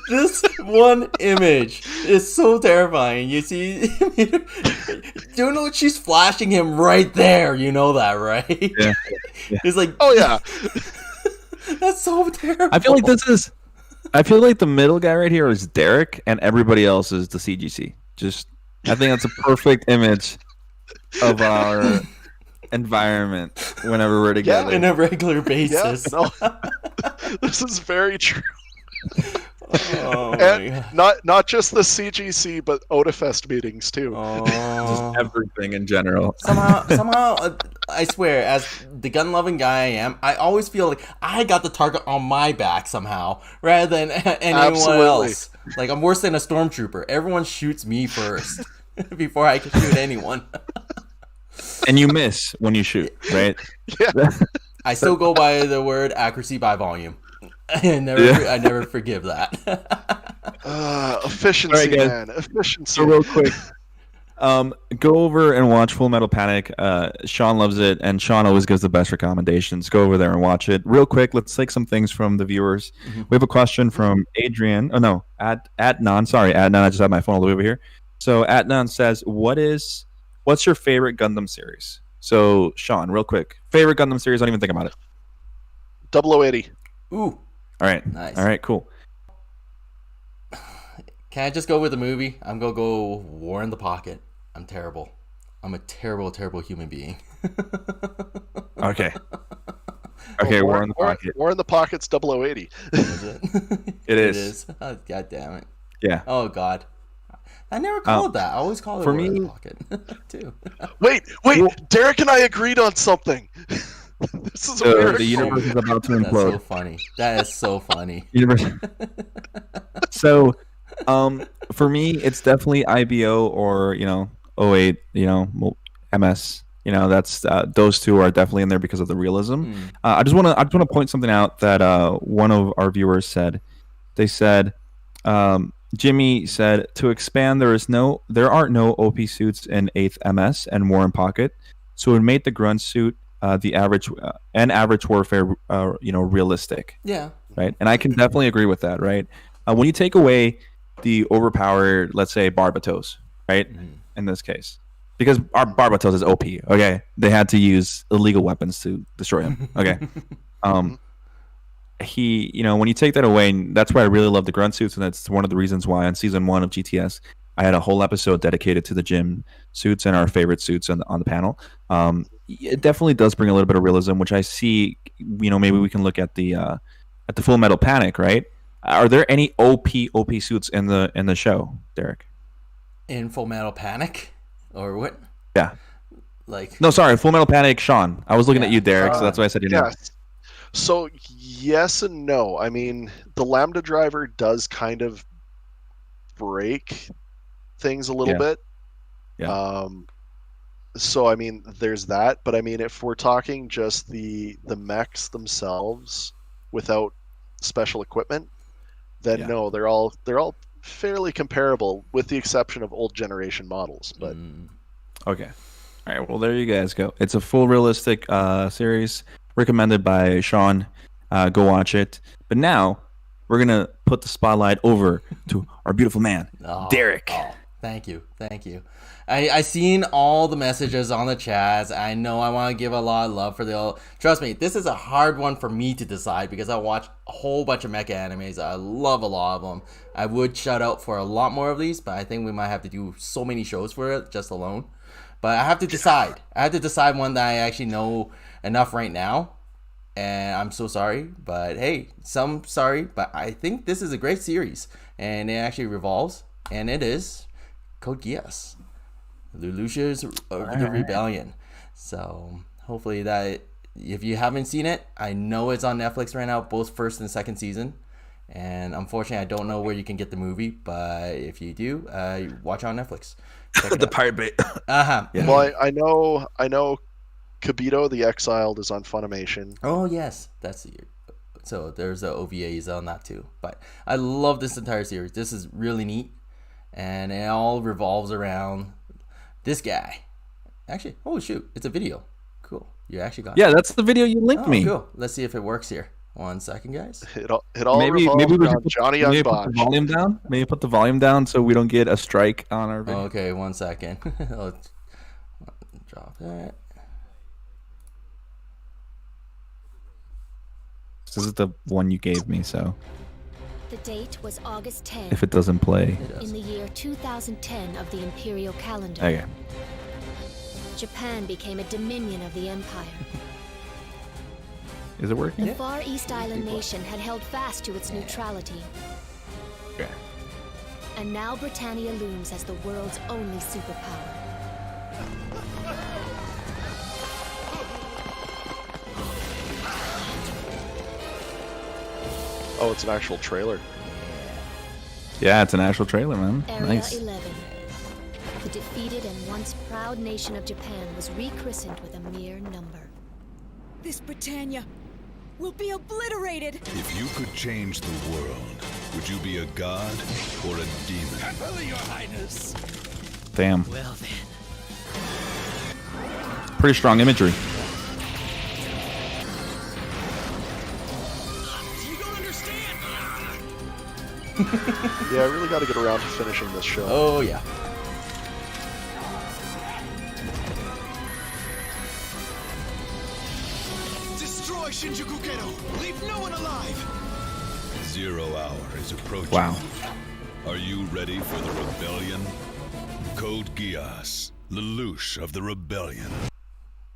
This one image is so terrifying. You see, you know she's flashing him right there. You know that, right? Yeah. It's like, oh yeah, that's so terrible. I feel like the middle guy right here is Derek, and everybody else is the CGC. I think that's a perfect image of our environment whenever we're together. On a regular basis. Yeah, no, this is very true. Oh and not just the CGC, but Odafest meetings too. Just everything in general. Somehow, I swear, as the gun-loving guy I am, I always feel like I got the target on my back somehow, rather than anyone else. Like, I'm worse than a stormtrooper. Everyone shoots me first before I can shoot anyone. And you miss when you shoot, right? Yeah. I still go by the word accuracy by volume. I never forgive that. Efficiency, right, man. Efficiency. So real quick, go over and watch Full Metal Panic. Shaun loves it, and Shaun always gives the best recommendations. Go over there and watch it. Real quick, let's take some things from the viewers. Mm-hmm. We have a question from Adrian. Oh, no, Adnan. Sorry, Adnan. I just had my phone all the way over here. So Adnan says, what's your favorite Gundam series? So, Shaun, real quick. Favorite Gundam series? Don't even think about it. 0080. Ooh. All right. Nice. All right, cool. Can I just go with the movie? I'm going to go War in the Pocket. I'm terrible. I'm a terrible, terrible human being. Okay. Okay, well, War in the Pocket. War in the Pocket's 0080. Is it? It is. It is. Oh, God damn it. Yeah. Oh, God. I never call it that. I always call it War in the Pocket, too. Wait. Derek and I agreed on something. This is a miracle. The universe is about to implode. That's so funny. That is so funny. So, for me, it's definitely IBO or 08, MS. That's those two are definitely in there because of the realism. I just want to point something out that one of our viewers said. They said, Jimmy said, to expand, there are no OP suits in 8th MS and War in Pocket, so it made the grunt suit the average warfare realistic. Yeah. Right, and I can definitely agree with that. Right, when you take away the overpowered, let's say Barbatos, right, in this case, because our Barbatos is OP. Okay, they had to use illegal weapons to destroy him. Okay, when you take that away, and that's why I really love the grunt suits, and that's one of the reasons why on season 1 of GTS I had a whole episode dedicated to the gym suits and our favorite suits on the panel. It definitely does bring a little bit of realism, which I see. Maybe we can look at the Full Metal Panic, right? Are there any OP suits in the show, Derek? In Full Metal Panic, or what? Yeah. No, sorry, Full Metal Panic, Shaun. I was looking at you, Derek, so that's why I said you know. So yes and no. I mean, the Lambda driver does kind of break things a little bit. Yeah. So I mean, there's that. But I mean, if we're talking just the mechs themselves without special equipment, then no, they're all fairly comparable, with the exception of old generation models. But okay, all right. Well, there you guys go. It's a full realistic series recommended by Shaun. Go watch it. But now we're gonna put the spotlight over to our beautiful man, Derek. Thank you. I seen all the messages on the chats. I know I want to give a lot of love for the. Trust me, this is a hard one for me to decide because I watch a whole bunch of mecha animes. I love a lot of them. I would shout out for a lot more of these, but I think we might have to do so many shows for it just alone. But I have to decide. I have to decide one that I actually know enough right now. And I'm so sorry, but hey, sorry, but I think this is a great series, and it actually revolves, and it is Code Geass. Lelouch's The Rebellion. So hopefully that if you haven't seen it, I know it's on Netflix right now, both first and second season. And unfortunately, I don't know where you can get the movie, but if you do, watch it on Netflix. Check it The out. Pirate Bay. Uh-huh. Yeah. Well, I know Kibito the Exiled is on Funimation. Oh, yes. So there's the OVAs on that too. But I love this entire series. This is really neat. And it all revolves around this guy. Actually, oh shoot, it's a video. Cool. You actually got it. Yeah, that's the video you linked Oh, me. cool. Let's see if it works here. 1 second, guys. It all Maybe revolves we should around Johnny Young maybe put the Botch. volume down. Maybe put the volume down so we don't get a strike on our video. Okay, 1 second. I'll drop that. This is the one you gave me, so The date was August 10 if it doesn't play, in the year 2010 of the imperial calendar. okay. Japan became a dominion of the empire. Is it working? The Far East Island nation had held fast to its neutrality, Okay. and now Britannia looms as the world's only superpower. Oh, it's an actual trailer. Yeah, it's an actual trailer, man. Area Nice. 11. The defeated and once proud nation of Japan was rechristened with a mere number. This Britannia will be obliterated. If you could change the world, would you be a god or a demon? Your Highness. Damn. Well then. Pretty strong imagery. You don't understand. Yeah, I really got to get around to finishing this show. Oh, yeah. Destroy Shinjuku Ghetto. Leave no one alive. 0 hour is approaching. Wow. Are you ready for the rebellion? Code Geass, Lelouch of the rebellion.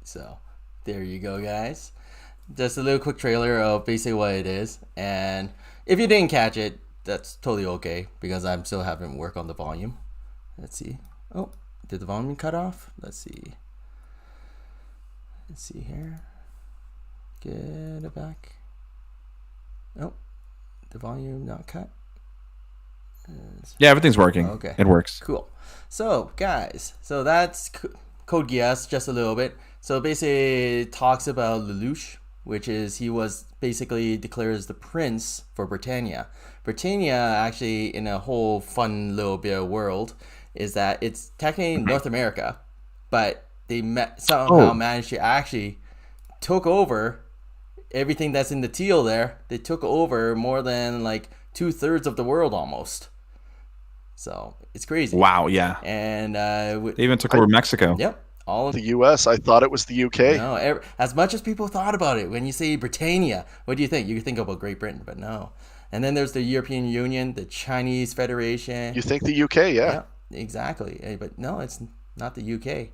So, there you go, guys. Just a little quick trailer of basically what it is. And if you didn't catch it, that's totally okay, because I'm still having work on the volume. Let's see. Oh, did the volume cut off? Let's see. Let's see here. Get it back. Oh, the volume not cut. Yeah, everything's working. Okay. It works. Cool. So, guys, so that's Code Geass, just a little bit. So basically, it talks about Lelouch, which is he was basically declared as the prince for Britannia. Britannia, actually, in a whole fun little bit of world, is that it's technically North America, but they somehow managed to actually took over everything that's in the teal there. They took over more than like 2/3 of the world almost. So it's crazy. Wow, yeah. And They even took over Mexico. yep, all of The U.S. I thought it was the U.K. no, as much as people thought about it, when you say Britannia, what do you think? You think about Great Britain, but no. And then there's the European Union, the Chinese Federation. You think the U.K.? Yeah. Yeah, exactly. But no, it's not the UK.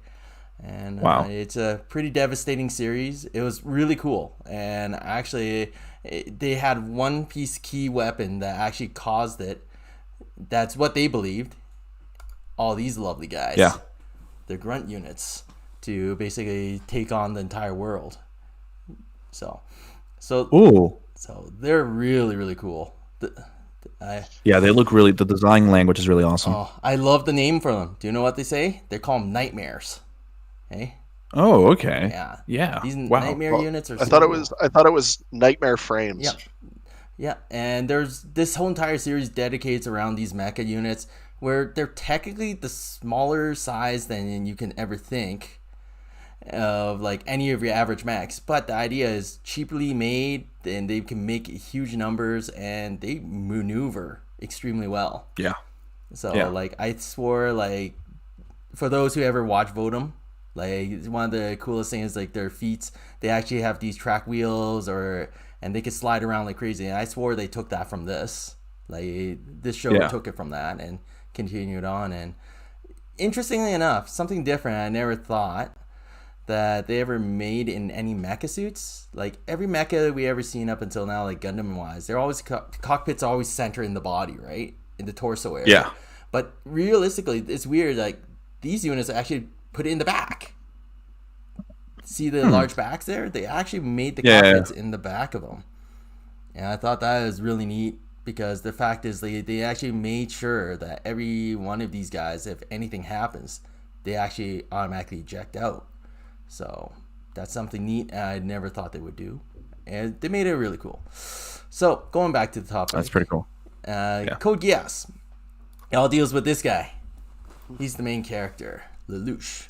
And Wow. it's a pretty devastating series. It was really cool. And actually, they had one piece key weapon that actually caused it. That's what they believed. All these lovely guys. Yeah. The grunt units to basically take on the entire world. So Ooh. they're really, really cool. Yeah, they look really. The design language is really awesome. Oh, I love the name for them. Do you know what they say? They call them nightmares. Hey, Oh, okay. yeah, Yeah. These Wow. nightmare units are. I thought it was Nightmare Frames. Yeah, yeah, and there's this whole entire series dedicates around these mecha units, where they're technically the smaller size than you can ever think of, like any of your average mechs. But the idea is cheaply made, and they can make huge numbers, and they maneuver extremely well. Yeah. So Yeah. like I swore, like for those who ever watch Votem, like one of the coolest things is like their feet. They actually have these track wheels, and they could slide around like crazy. And I swore they took that from this. Like this show Yeah. took it from that and continued on. And interestingly enough, something different I never thought that they ever made in any mecha suits. Like every mecha we ever seen up until now, like Gundam wise, they're always cockpits always center in the body, right, in the torso area. Yeah. But realistically, it's weird. Like these units are actually put in the back. see the large backs there? They actually made the Yeah. cockpits in the back of them. And I thought that was really neat because the fact is they actually made sure that every one of these guys, if anything happens, they actually automatically eject out. So that's something neat I never thought they would do. And they made it really cool. So going back to the topic. That's pretty cool. Code Geass. It all deals with this guy. He's the main character, Lelouch.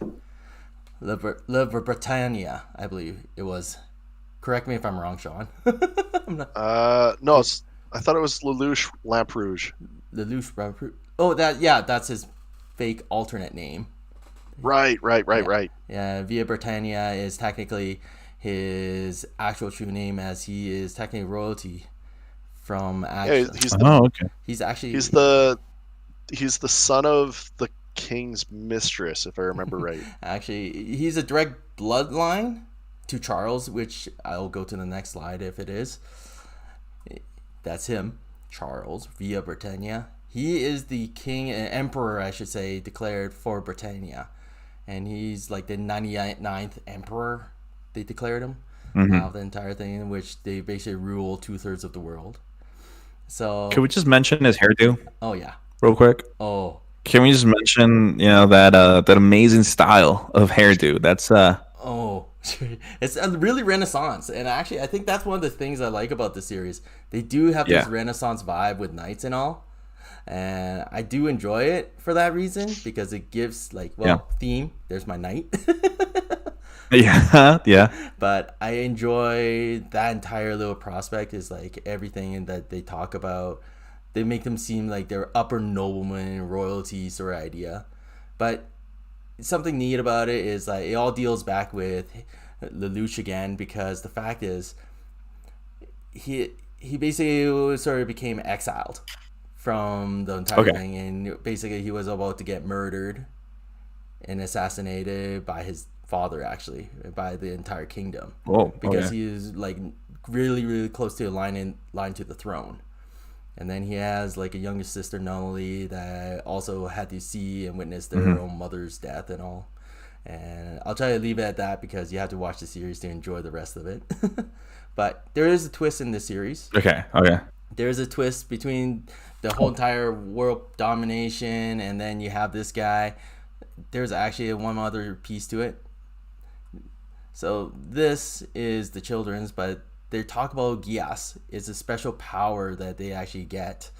Le Britannia, I believe it was. Correct me if I'm wrong, Shaun. No, I thought it was Lelouch Lamp Rouge. Lelouch Lamp Rouge. Oh, that's his fake alternate name. Right. Yeah, Via Britannia is technically his actual true name, as he is technically royalty from. Yeah, Okay. He's actually he's the son of the king's mistress, if I remember right. Actually, he's a direct bloodline to Charles, which I'll go to the next slide if it is. That's him, Charles Via Britannia. He is the king and emperor, I should say, declared for Britannia. And he's like the 99th emperor, they declared him. The entire thing, in which they basically rule 2/3 of the world. So Can we just mention his hairdo oh yeah. real quick? Oh. Can we just mention, that amazing style of hairdo? That's Oh, it's a really Renaissance, and actually, I think that's one of the things I like about the series. They do have this Renaissance vibe with knights and all, and I do enjoy it for that reason because it gives theme. There's my knight. yeah. But I enjoy that entire little prospect. Is like everything that they talk about. They make them seem like they're upper noblemen, royalty sort of idea, but something neat about it is like it all deals back with Lelouch again, because the fact is he basically sort of became exiled from the entire thing, and basically he was about to get murdered and assassinated by his father, actually by the entire kingdom, because he is like really, really close to a line to the throne. And then he has like a younger sister, Nunnally, that also had to see and witness their own mother's death and all. And I'll try to leave it at that because you have to watch the series to enjoy the rest of it. But there is a twist in this series. Okay. There is a twist between the whole entire world domination, and then you have this guy. There's actually one other piece to it. So this is the children's, but they talk about geass. It's a special power that they actually get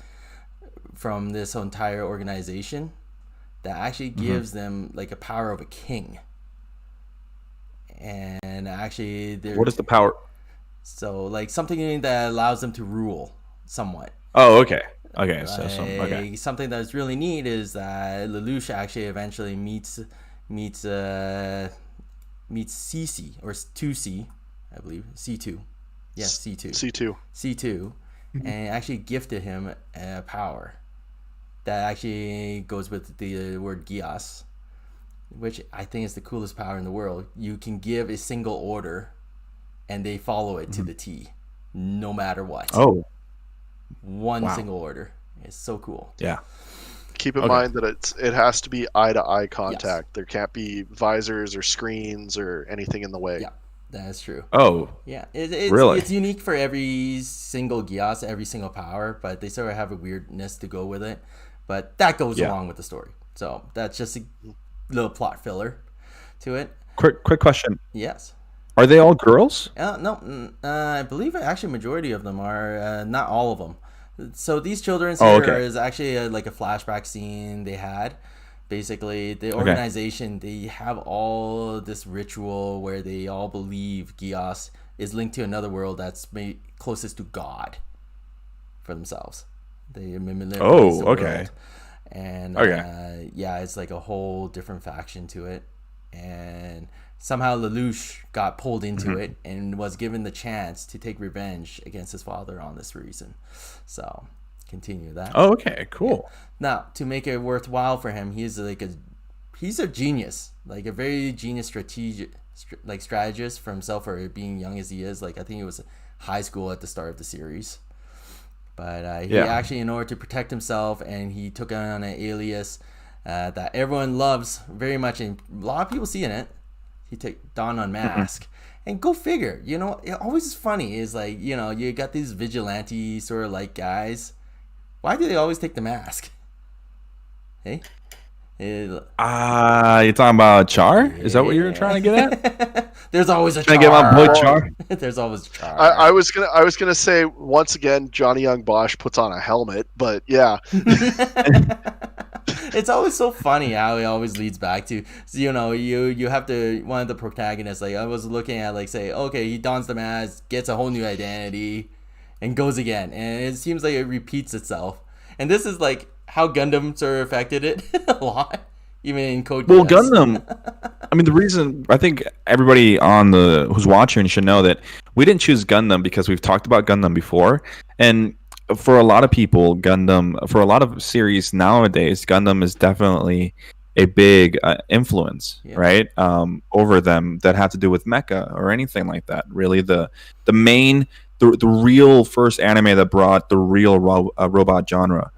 from this entire organization that actually gives them like a power of a king. And actually, what is the power? So like something that allows them to rule somewhat. Oh, okay. Okay, Something that's really neat is that Lelouch actually eventually meets CC or 2C, I believe, C2. Yes, C2, and actually gifted him a power that actually goes with the word geass, which I think is the coolest power in the world. You can give a single order, and they follow it to the T, no matter what. Oh, one single order. It's so cool. Yeah. Keep in mind that it has to be eye-to-eye contact. Yes. There can't be visors or screens or anything in the way. Yeah. That's true. Oh, yeah. Really? It's unique for every single geass, every single power, but they sort of have a weirdness to go with it. But that goes along with the story. So that's just a little plot filler to it. Quick question. Yes. Are they all girls? No. I believe actually majority of them are. Not all of them. So these children's here is actually like a flashback scene they had. Basically, the organization, they have all this ritual where they all believe geass is linked to another world that's made closest to God for themselves. They manipulate the world. And it's like a whole different faction to it. And somehow Lelouch got pulled into it and was given the chance to take revenge against his father on this reason. So continue that. Oh, okay, cool. Yeah. Now, to make it worthwhile for him, he's a genius, like a very genius strategist for himself, for being young as he is. Like I think he was high school at the start of the series, but he actually, in order to protect himself, and he took on an alias that everyone loves very much, and a lot of people see in it. he don unmask. And go figure, you know, it always is funny is like, you know, you got these vigilante sort of like guys. Why do they always take the mask? Hey? You're talking about Char? Is that what you're trying to get at? There's always a Trying Char. to get my boy Char? There's always a Char. I was gonna say once again, Johnny Young Bosch puts on a helmet, but yeah. It's always so funny how it always leads back to, you know, you have to, one of the protagonists, like I was looking at, like, say, okay, he dons the mask, gets a whole new identity, and goes again, and it seems like it repeats itself. And this is like how Gundam sort of affected it a lot, even in Code Well, Geass. Gundam. I mean, the reason I think everybody who's watching should know that we didn't choose Gundam because we've talked about Gundam before, and for a lot of people, for a lot of series nowadays, Gundam is definitely a big influence, right? Over them that have to do with mecha or anything like that. Really, the real first anime that brought the real robot genre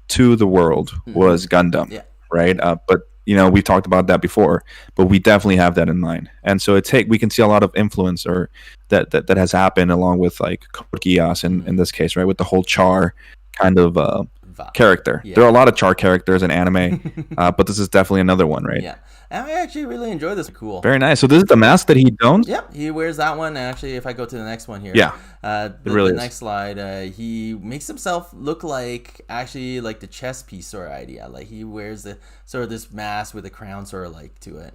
to the world was Gundam, right? But you know, we talked about that before, but we definitely have that in mind. And so we can see a lot of influence or that has happened along with like Code Geass in this case, right? With the whole Char kind of character. There are a lot of Char characters in anime, but this is definitely another one, right? Yeah. And I actually really enjoy this. Cool. Very nice. So this is the mask that he dons? Yep, he wears that one. And actually, if I go to the next one here, it really the is. next slide, he makes himself look like actually like the chess piece sort of idea. Like he wears the sort of this mask with a crown sort of like to it.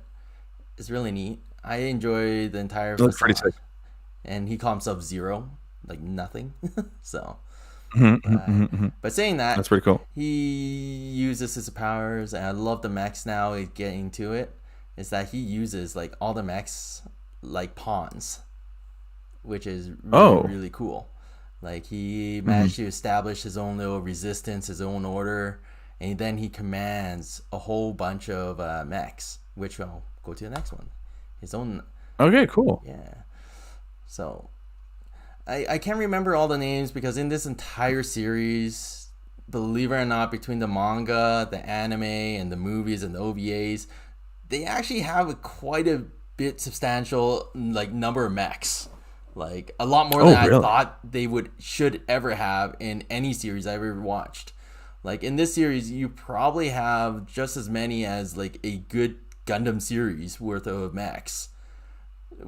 It's really neat. I enjoy the entire It looks pretty facade. sick. And he calls himself Zero, like nothing. So. But saying that, that's pretty cool. He uses his powers, and I love the mechs now. Getting to it is that he uses like all the mechs like pawns, which is really cool. Like he managed to establish his own little resistance, his own order, and then he commands a whole bunch of mechs, which I'll go to the next one. His own. Okay, cool. Yeah. So. I can't remember all the names because in this entire series, believe it or not, between the manga, the anime, and the movies and the OVAs, they actually have quite a bit substantial like number of mechs. Like a lot more than I thought they should ever have in any series I ever watched. Like in this series, you probably have just as many as like a good Gundam series worth of mechs.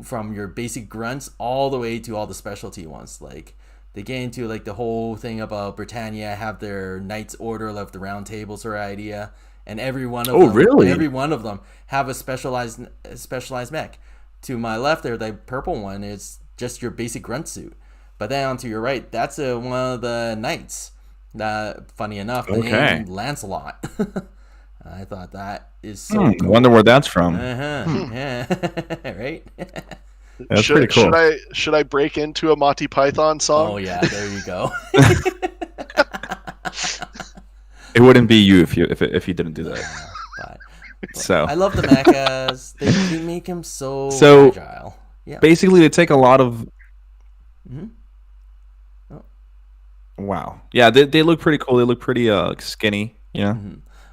From your basic grunts all the way to all the specialty ones. Like they get into like the whole thing about Britannia have their Knights Order of the Round Table sort of idea, and every one of them have a specialized mech. To my left there, the purple one is just your basic grunt suit, but then onto your right, that's one of the knights. Funny enough, the name Lancelot. I thought that is so cool. Wonder where that's from. Yeah. Right? That's pretty cool. Should I break into a Monty Python song? Oh yeah, there you go. It wouldn't be you if you didn't do that. But so I love the mechas. They make him so agile. Yeah. Basically, they take a lot of. Wow. Yeah, they look pretty cool. They look pretty skinny. Yeah.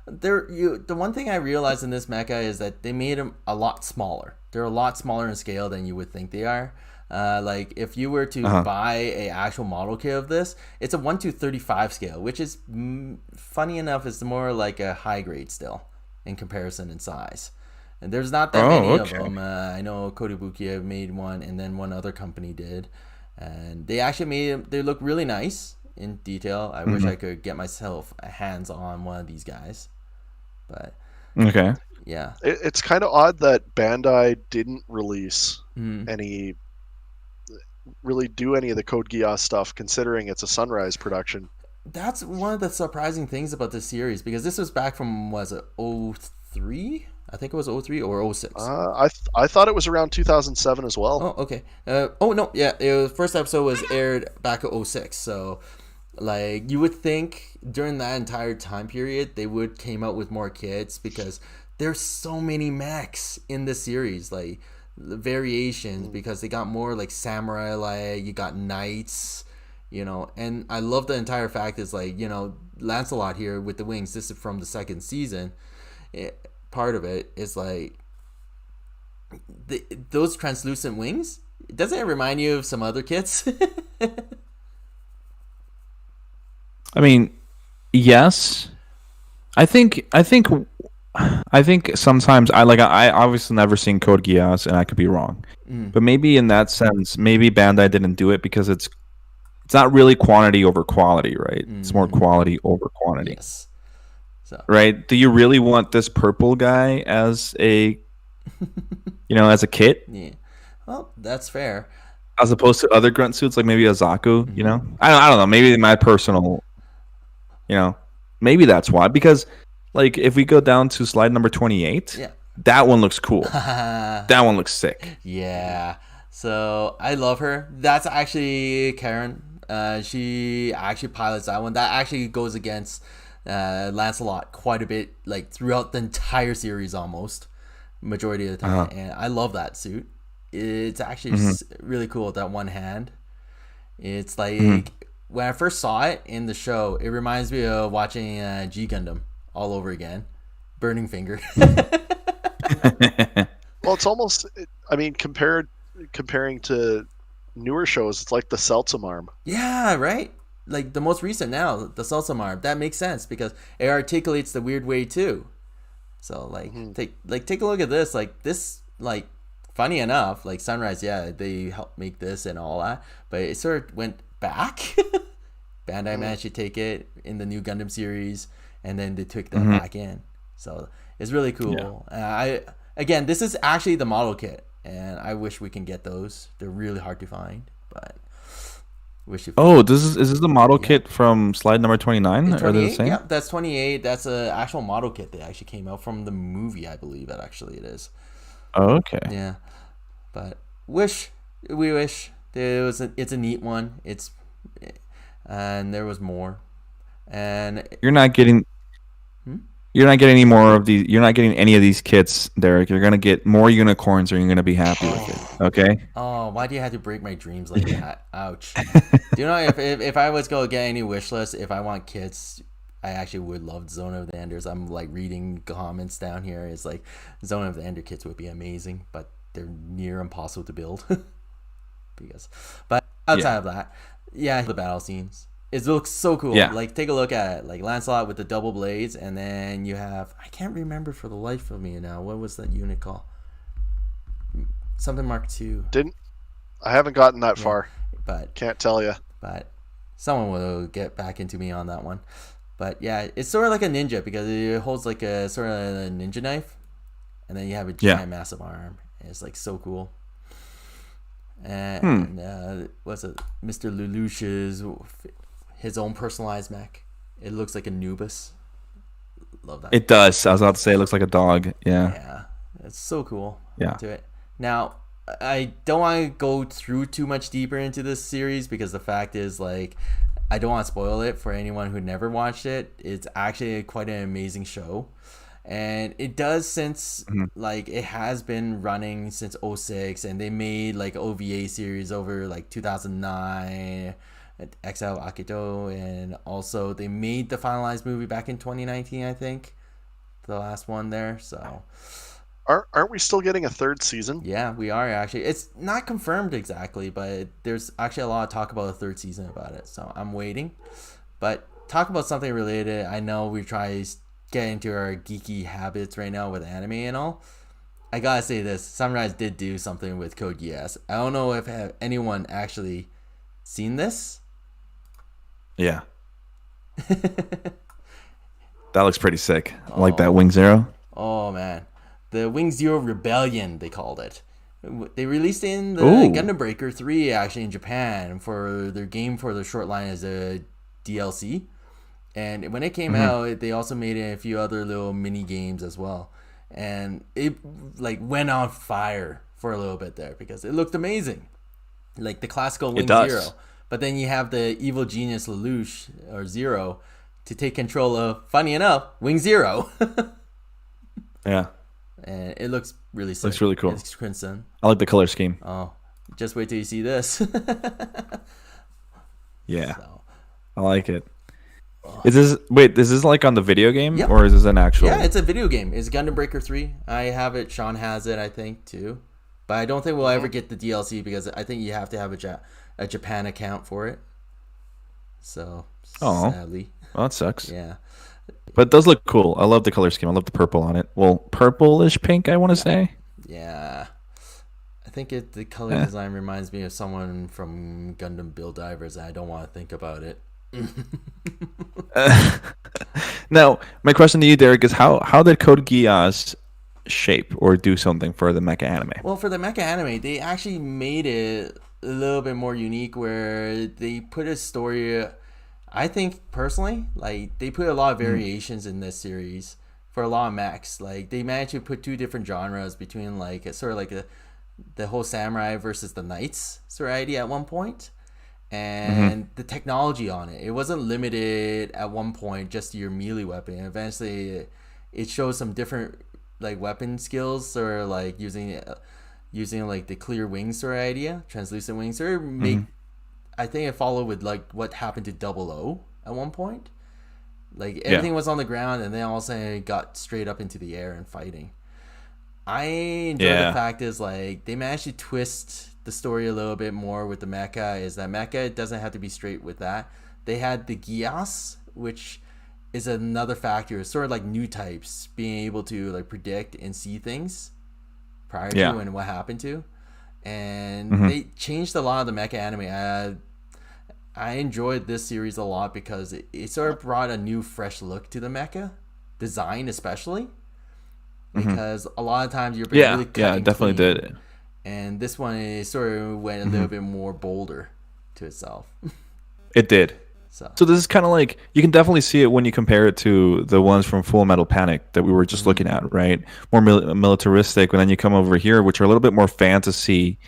The one thing I realized in this mecha is that they made them a lot smaller. They're a lot smaller in scale than you would think they are. Like if you were to buy a actual model kit of this, it's a 1/35 scale, which is funny enough is more like a high grade still in comparison in size. And there's not that many of them. I know Kotobukiya made one, and then one other company did, and they actually made them. They look really nice in detail. I wish I could get myself a hands on one of these guys. But yeah, it's kind of odd that Bandai didn't release really do any of the Code Geass stuff, considering it's a Sunrise production. That's one of the surprising things about this series, because this was back from, was it 03? I think it was 03 or 06. I thought it was around 2007 as well. Oh, okay. The first episode was aired back at 06, so like you would think during that entire time period they would came out with more kits, because there's so many mechs in this series, like the variations, because they got more like samurai, like you got knights, and I love the entire fact is like, Lancelot here with the wings, this is from the second season. Part of it is like those translucent wings, doesn't it remind you of some other kits? I mean, yes. I think sometimes I obviously never seen Code Geass, and I could be wrong, but maybe in that sense, maybe Bandai didn't do it because it's not really quantity over quality, right? It's more quality over quantity, Yes. So right? Do you really want this purple guy as a as a kit yeah, well, that's fair. as opposed to other grunt suits like maybe a Zaku? I don't know. Maybe my personal, maybe that's why because. Like, if we go down to slide number 28, Yeah. that one looks cool. That one looks sick. Yeah. So I love her. That's actually Karen. She actually pilots that one. That actually goes against Lancelot quite a bit, like throughout the entire series almost, majority of the time. And I love that suit. It's actually really cool with that one hand. It's like when I first saw it in the show, it reminds me of watching G Gundam all over again. Burning finger. Well, it's almost. I mean, comparing to newer shows, it's like the Seltsum arm. Yeah, right. Like the most recent now, the Salsa arm. That makes sense because it articulates the weird way too. So take a look at this. Like this, like funny enough, like Sunrise. Yeah, they helped make this and all that, but it sort of went back. Bandai managed to take it in the new Gundam series, and then they took that back in. So it's really cool. Again, this is actually the model kit, and I wish we can get those. They're really hard to find, but wish. Is this the model kit from slide number 29? Are they the same? Yep, that's 28. That's an actual model kit that actually came out from the movie, I believe. That actually it is. Oh, okay. Yeah, but we wish it's a neat one. And there was more, and You're not getting any more of these. You're not getting any of these kits, Derek. You're gonna get more unicorns, or you're gonna be happy with it. Okay. oh, why do you have to break my dreams like that? Ouch. Do you know if I was going to get any wish list, if I want kits, I actually would love Zone of the Enders. I'm like reading comments down here. It's like Zone of the Ender kits would be amazing, but they're near impossible to build. But outside of that, yeah, the battle scenes. It looks so cool. Yeah. Like take a look at it. Like Lancelot with the double blades, and then you have I can't remember for the life of me now. What was that unit called? Something Mark II. I haven't gotten that far. But Can't tell you. But someone will get back into me on that one. But yeah, it's sort of like a ninja because it holds like a sort of a ninja knife, and then you have a giant massive arm. And it's like so cool. And what's it? Mr. Lelouch's his own personalized mech. It looks like Anubis. Love that. It does. I was about to say it looks like a dog. Yeah. Yeah, it's so cool. Yeah. To it. Now, I don't want to go through too much deeper into this series because the fact is, like, I don't want to spoil it for anyone who never watched it. It's actually quite an amazing show. And it does since, like, it has been running since 06, and they made, like, OVA series over, like, 2009, Exile Akito, and also they made the finalized movie back in 2019, I think. The last one there, so... Aren't we still getting a third season? Yeah, we are actually. It's not confirmed exactly, but there's actually a lot of talk about a third season about it. So I'm waiting. But talk about something related. I know we try to get into our geeky habits right now with anime and all. I gotta say this: Sunrise did do something with Code Geass. I don't know if anyone actually seen this. Yeah. That looks pretty sick. I like that Wing Zero. Oh man. The Wing Zero Rebellion, they called it. They released in the Gundam Breaker 3 actually in Japan for their game for the short line as a DLC. And when it came out, they also made a few other little mini games as well. And it like went on fire for a little bit there because it looked amazing. Like the classical Wing Zero. But then you have the evil genius Lelouch or Zero to take control of, funny enough, Wing Zero. Yeah. And it looks really sick. Looks really cool. It's crimson. I like the color scheme. Oh, just wait till you see this. Yeah. So. I like it. Is this like on the video game Yep. or is this an actual? Yeah, it's a video game. It's Gundam Breaker 3. I have it. Sean has it, I think, too. But I don't think we'll ever get the DLC because I think you have to have a Japan account for it. So, sadly. Well, that sucks. Yeah. But it does look cool. I love the color scheme. I love the purple on it. Well, purplish pink, I want to say. Yeah. I think the color design reminds me of someone from Gundam Build Divers, and I don't want to think about it. Now, my question to you, Derek, is how did Code Geass shape or do something for the mecha anime? Well, for the mecha anime, they actually made it a little bit more unique where they put a story. I think personally, like they put a lot of variations in this series for a lot of mechs. Like they managed to put two different genres between like sort of like the whole samurai versus the knights sort of idea at one point. And the technology on it wasn't limited at one point just to your melee weapon. Eventually it shows some different like weapon skills or like using like the clear wings sort of idea, translucent wings, or make I think it followed with like what happened to Double O at one point. Like everything was on the ground and then all of a sudden it got straight up into the air and fighting. I enjoy the fact is like they managed to twist the story a little bit more with the mecha. Is that mecha doesn't have to be straight with that. They had the geass, which is another factor. It's sort of like new types being able to like predict and see things prior to and what happened to. And they changed a lot of the mecha anime. I enjoyed this series a lot because it sort of brought a new fresh look to the mecha design, especially because a lot of times you're really it definitely clean. did. And this one is sort of went a little bit more bolder to itself. It did. So this is kind of like, you can definitely see it when you compare it to the ones from Full Metal Panic that we were just looking at, right? More militaristic, and then you come over here, which are a little bit more fantasy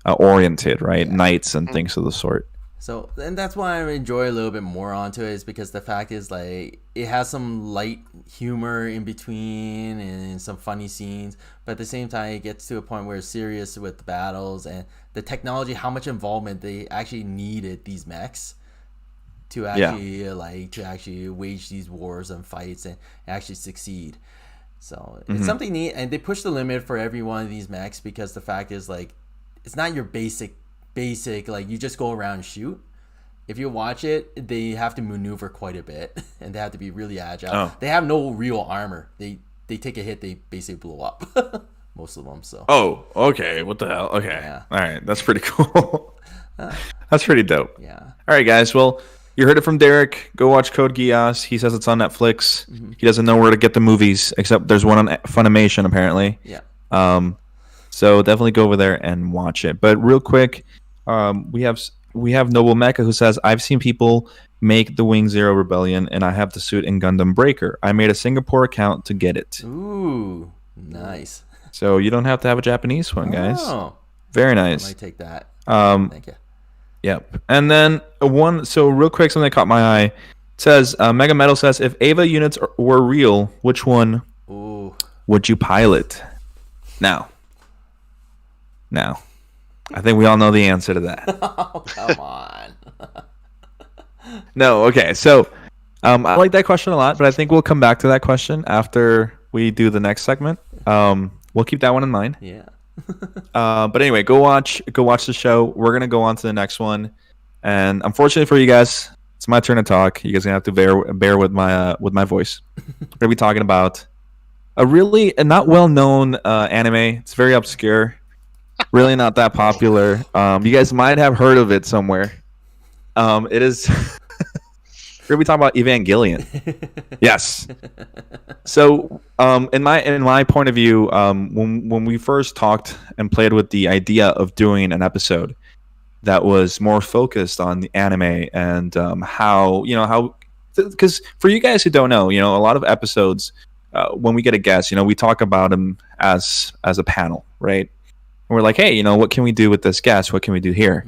oriented, right? Knights and things of the sort. So, and that's why I enjoy a little bit more onto it, is because the fact is like it has some light humor in between and some funny scenes, but at the same time it gets to a point where it's serious with the battles and the technology, how much involvement they actually needed these mechs to actually to actually wage these wars and fights and actually succeed. So it's something neat, and they push the limit for every one of these mechs because the fact is like it's not your basic like you just go around and shoot. If you watch it, they have to maneuver quite a bit and they have to be really agile. They have no real armor. They take a hit, they basically blow up. Most of them. So okay, what the hell? Okay, all right, that's pretty cool. That's pretty dope. Yeah. All right, guys, well, you heard it from Derek. Go watch Code Geass. He says it's on Netflix. He doesn't know where to get the movies, except there's one on Funimation apparently. Yeah. So definitely go over there and watch it. But real quick, we have Noble Mecha who says, I've seen people make the Wing Zero Rebellion, and I have the suit in Gundam Breaker. I made a Singapore account to get it. Ooh, nice. So you don't have to have a Japanese one, guys. Oh, very nice. I might take that. Thank you. Yep. And then so real quick, something that caught my eye. It says, Mega Metal says, if Ava units were real, which one would you pilot? Now, I think we all know the answer to that. Oh, come on. No, okay. So I like that question a lot, but I think we'll come back to that question after we do the next segment. We'll keep that one in mind. Yeah. But anyway, go watch the show. We're gonna go on to the next one, and unfortunately for you guys, it's my turn to talk. You guys are gonna have to bear with my voice. We're gonna be talking about a really not well known anime. It's very obscure, really not that popular. You guys might have heard of it somewhere. It is. We're gonna be talking about Evangelion. Yes. So, in my point of view, when we first talked and played with the idea of doing an episode that was more focused on the anime and how because for you guys who don't know, a lot of episodes when we get a guest, we talk about them as a panel, right? And we're like, hey, what can we do with this guest? What can we do here?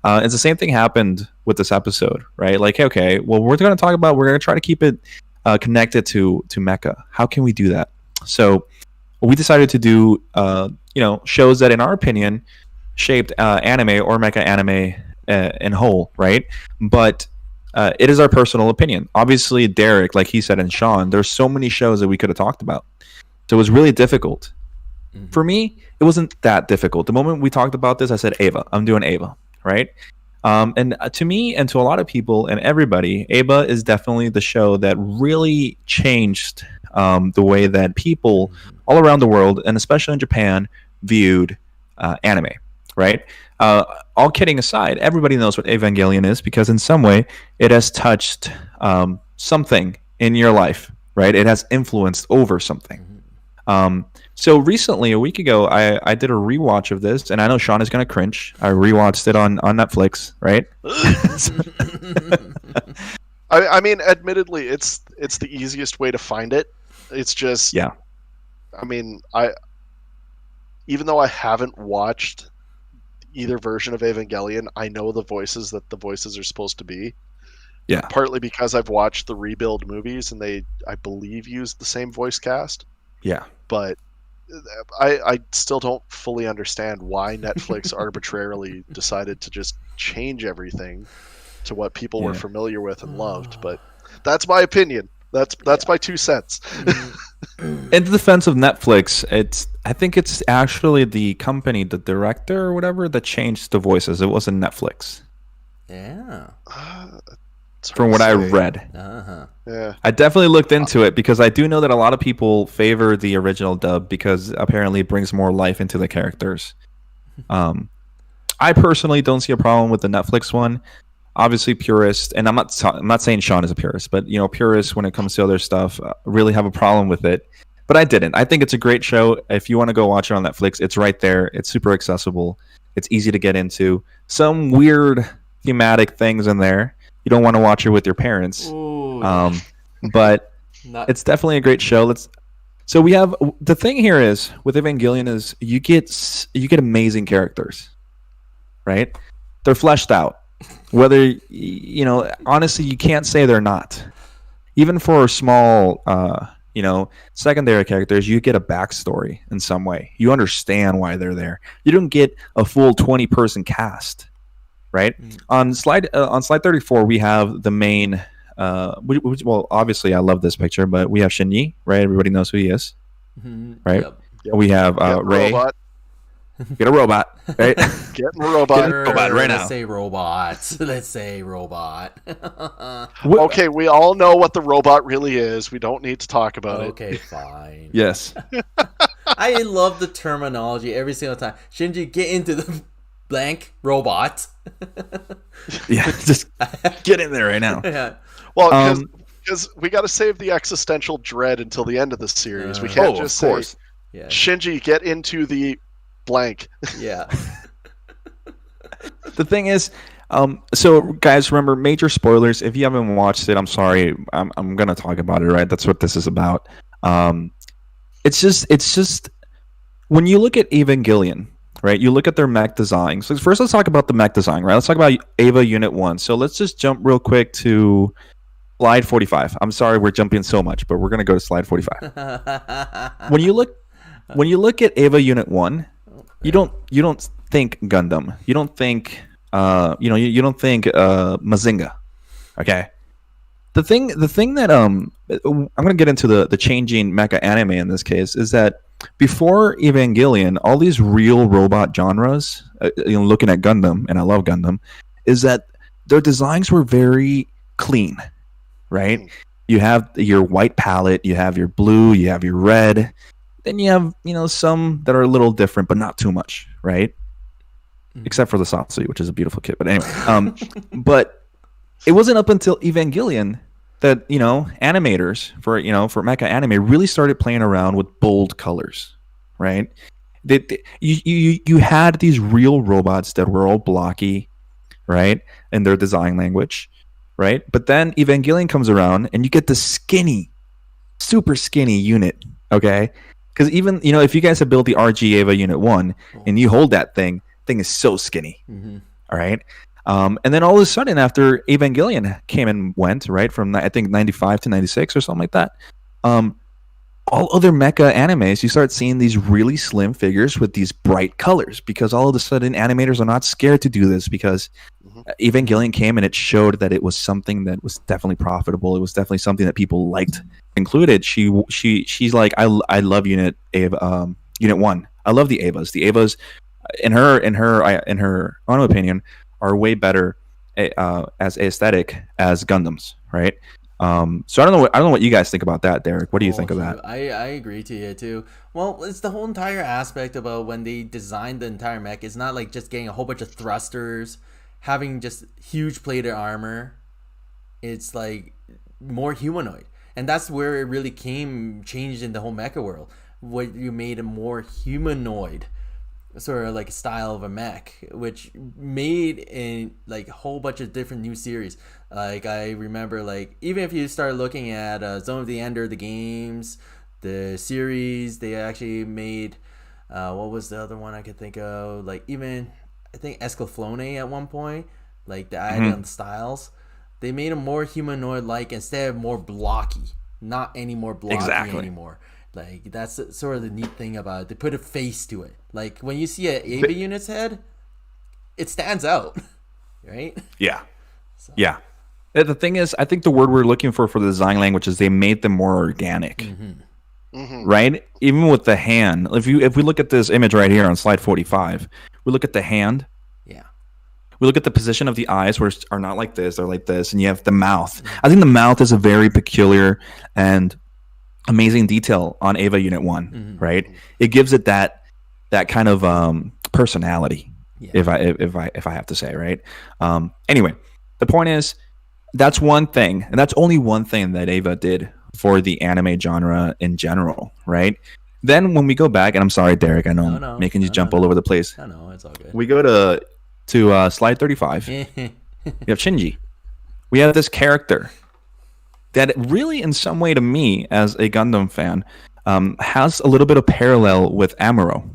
It's the same thing happened with this episode, right? Like, okay, well, we're going to try to keep it connected to Mecha. How can we do that? So we decided to do, shows that, in our opinion, shaped anime or Mecha anime in whole, right? But it is our personal opinion. Obviously, Derek, like he said, and Shaun, there's so many shows that we could have talked about. So it was really difficult. For me, it wasn't that difficult. The moment we talked about this, I said, Ava. I'm doing Ava, right? And to me and to a lot of people and everybody, Ava is definitely the show that really changed the way that people all around the world, and especially in Japan, viewed anime, right? All kidding aside, everybody knows what Evangelion is because in some way it has touched something in your life, right? It has influenced over something. So recently, a week ago, I did a rewatch of this, and I know Shaun is going to cringe. I rewatched it on Netflix, right? I mean, admittedly, it's the easiest way to find it. It's just, Yeah. I mean, even though I haven't watched either version of Evangelion, I know the voices that the voices are supposed to be. Yeah. Partly because I've watched the rebuild movies, and they, I believe, use the same voice cast. Yeah. But I still don't fully understand why Netflix arbitrarily decided to just change everything to what people were familiar with and loved. But that's my opinion. That's my 2 cents. In the defense of Netflix, I think it's actually the company, the director or whatever, that changed the voices. It wasn't Netflix. Yeah. From what I read. Yeah. I definitely looked into it because I do know that a lot of people favor the original dub because apparently it brings more life into the characters. I personally don't see a problem with the Netflix one. Obviously, purists, and I'm not saying Shaun is a purist, but purists when it comes to other stuff really have a problem with it. But I didn't. I think it's a great show. If you want to go watch it on Netflix, it's right there. It's super accessible. It's easy to get into. Some weird thematic things in there. You don't want to watch it with your parents. Ooh, but it's definitely a great show. So we have the thing here is with Evangelion is you get amazing characters, right? They're fleshed out. Whether honestly, you can't say they're not. Even for small, secondary characters, you get a backstory in some way. You understand why they're there. You don't get a full 20-person cast, right? On slide 34, we have the main. Well, obviously, I love this picture, but we have Shinji, right? Everybody knows who he is, right? Yep. We have Ray. Robot. Get a robot, right? Getting a robot. Robot right now. Let's say robots. Let's say robot. Okay, we all know what the robot really is. We don't need to talk about it. Okay, fine. Yes. I love the terminology every single time. Shinji, get into the blank robot. Yeah, just get in there right now. Yeah. Well, because we got to save the existential dread until the end of the series. We can't just say, Yeah. Shinji, get into the blank. Yeah. The thing is, so guys, remember, major spoilers. If you haven't watched it, I'm sorry. I'm gonna talk about it, right? That's what this is about. It's just when you look at Evangelion, right? You look at their mech design. So first, let's talk about the mech design, right? Let's talk about Ava Unit 1. So let's just jump real quick to slide 45. I'm sorry we're jumping so much, but we're gonna go to slide 45. When you look at Ava Unit 1, you don't think Gundam. You don't think you don't think Mazinga. Okay. The thing that I'm gonna get into the changing mecha anime in this case is that before Evangelion, all these real robot genres, looking at Gundam, and I love Gundam, is that their designs were very clean, right? You have your white palette, you have your blue, you have your red, then you have some that are a little different, but not too much, right? Except for the Satsui, which is a beautiful kit. But anyway, but it wasn't up until Evangelion that animators for mecha anime really started playing around with bold colors, right? You had these real robots that were all blocky, right, in their design language, right? But then Evangelion comes around, and you get the skinny, super skinny unit, okay? Because even if you guys have built the RG Ava Unit 1 and you hold that thing is so skinny, all right? And then all of a sudden, after Evangelion came and went, right, from I think 95 to 96 or something like that, all other mecha animes, you start seeing these really slim figures with these bright colors because all of a sudden animators are not scared to do this because Evangelion came and it showed that it was something that was definitely profitable. It was definitely something that people liked. Included, she's like, I love Unit Unit 1. I love the Avas. The Avas, in her own opinion, are way better as aesthetic as Gundams, right? So I don't know what you guys think about that, Derek. What do you think of that? I agree to you too. Well, it's the whole entire aspect about when they designed the entire mech. It's not like just getting a whole bunch of thrusters, having just huge plated armor. It's like more humanoid, and that's where it really changed in the whole mecha world. What you made a more humanoid sort of like style of a mech, which made in like a whole bunch of different new series. Like I remember, like even if you start looking at Zone of the Ender, the games, the series, they actually made what was the other one I could think of? Like even I think Escaflowne at one point, like the item styles, they made them more humanoid like instead of more blocky, not any more blocky anymore. Like that's sort of the neat thing about it. They put a face to it. Like when you see an Ava unit's head, it stands out, right? Yeah, yeah. The thing is, I think the word we're looking for the design language is they made them more organic, right? Even with the hand. If we look at this image right here on slide 45, we look at the hand. Yeah. We look at the position of the eyes, which are not like this; they're like this, and you have the mouth. I think the mouth is a very peculiar and amazing detail on Ava Unit 1, right? It gives it that kind of personality, if I have to say, right? Anyway, the point is that's one thing, and that's only one thing that Ava did for the anime genre in general, right? Then when we go back, and I'm sorry, Derek, I know I'm making you jump all over the place. I know, it's all good. We go to slide 35. You have Shinji. We have this character that really, in some way to me, as a Gundam fan, has a little bit of parallel with Amuro.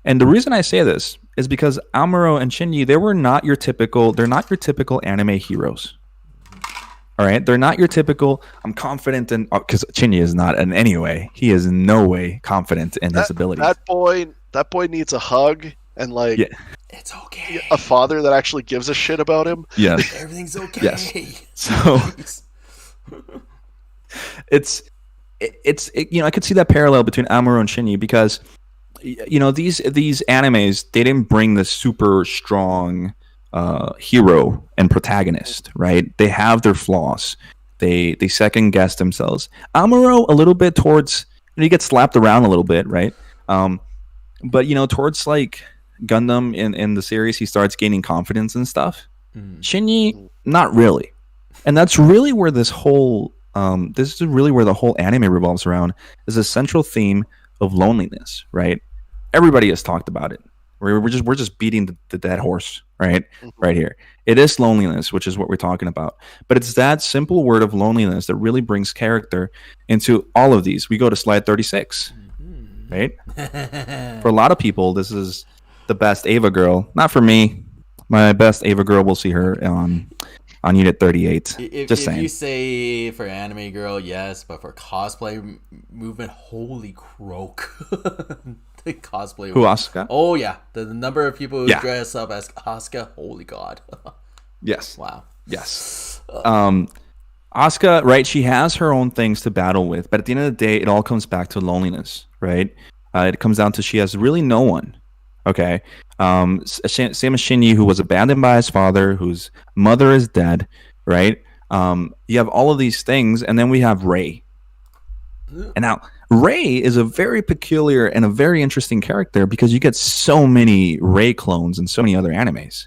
And the reason I say this is because Amuro and Shinji, they're not your typical anime heroes. All right? They're not your typical, I'm confident in, because Shinji is not in any way. He is in no way confident in his abilities. That boy needs a hug and it's okay. A father that actually gives a shit about him. Yes. Everything's okay. Yes. So it's I could see that parallel between Amuro and Shinji because these animes, they didn't bring the super strong hero and protagonist, right? They have their flaws. They second guess themselves. Amuro a little bit towards he gets slapped around a little bit, right? But towards like Gundam in the series, he starts gaining confidence and stuff. Shinji, not really. And that's really where this whole this is really where the whole anime revolves around, is a central theme of loneliness, right? Everybody has talked about it. We're just beating the dead horse, right? Right here. It is loneliness, which is what we're talking about. But it's that simple word of loneliness that really brings character into all of these. We go to slide 36, right? For a lot of people, this is the best Ava girl. Not for me. My best Ava girl, we'll see her on Unit 38. Just saying. If you say for anime girl, yes, but for cosplay movement, holy croak. The cosplay. Who, Asuka? Oh, yeah. The number of people who dress up as Asuka, holy God. Yes. Wow. Yes. Asuka, right, she has her own things to battle with, but at the end of the day, it all comes back to loneliness, right? It comes down to she has really no one. Okay. Same as Shinji, who was abandoned by his father, whose mother is dead, right? You have all of these things, and then we have Rei. And now, Rei is a very peculiar and a very interesting character because you get so many Rei clones in so many other animes,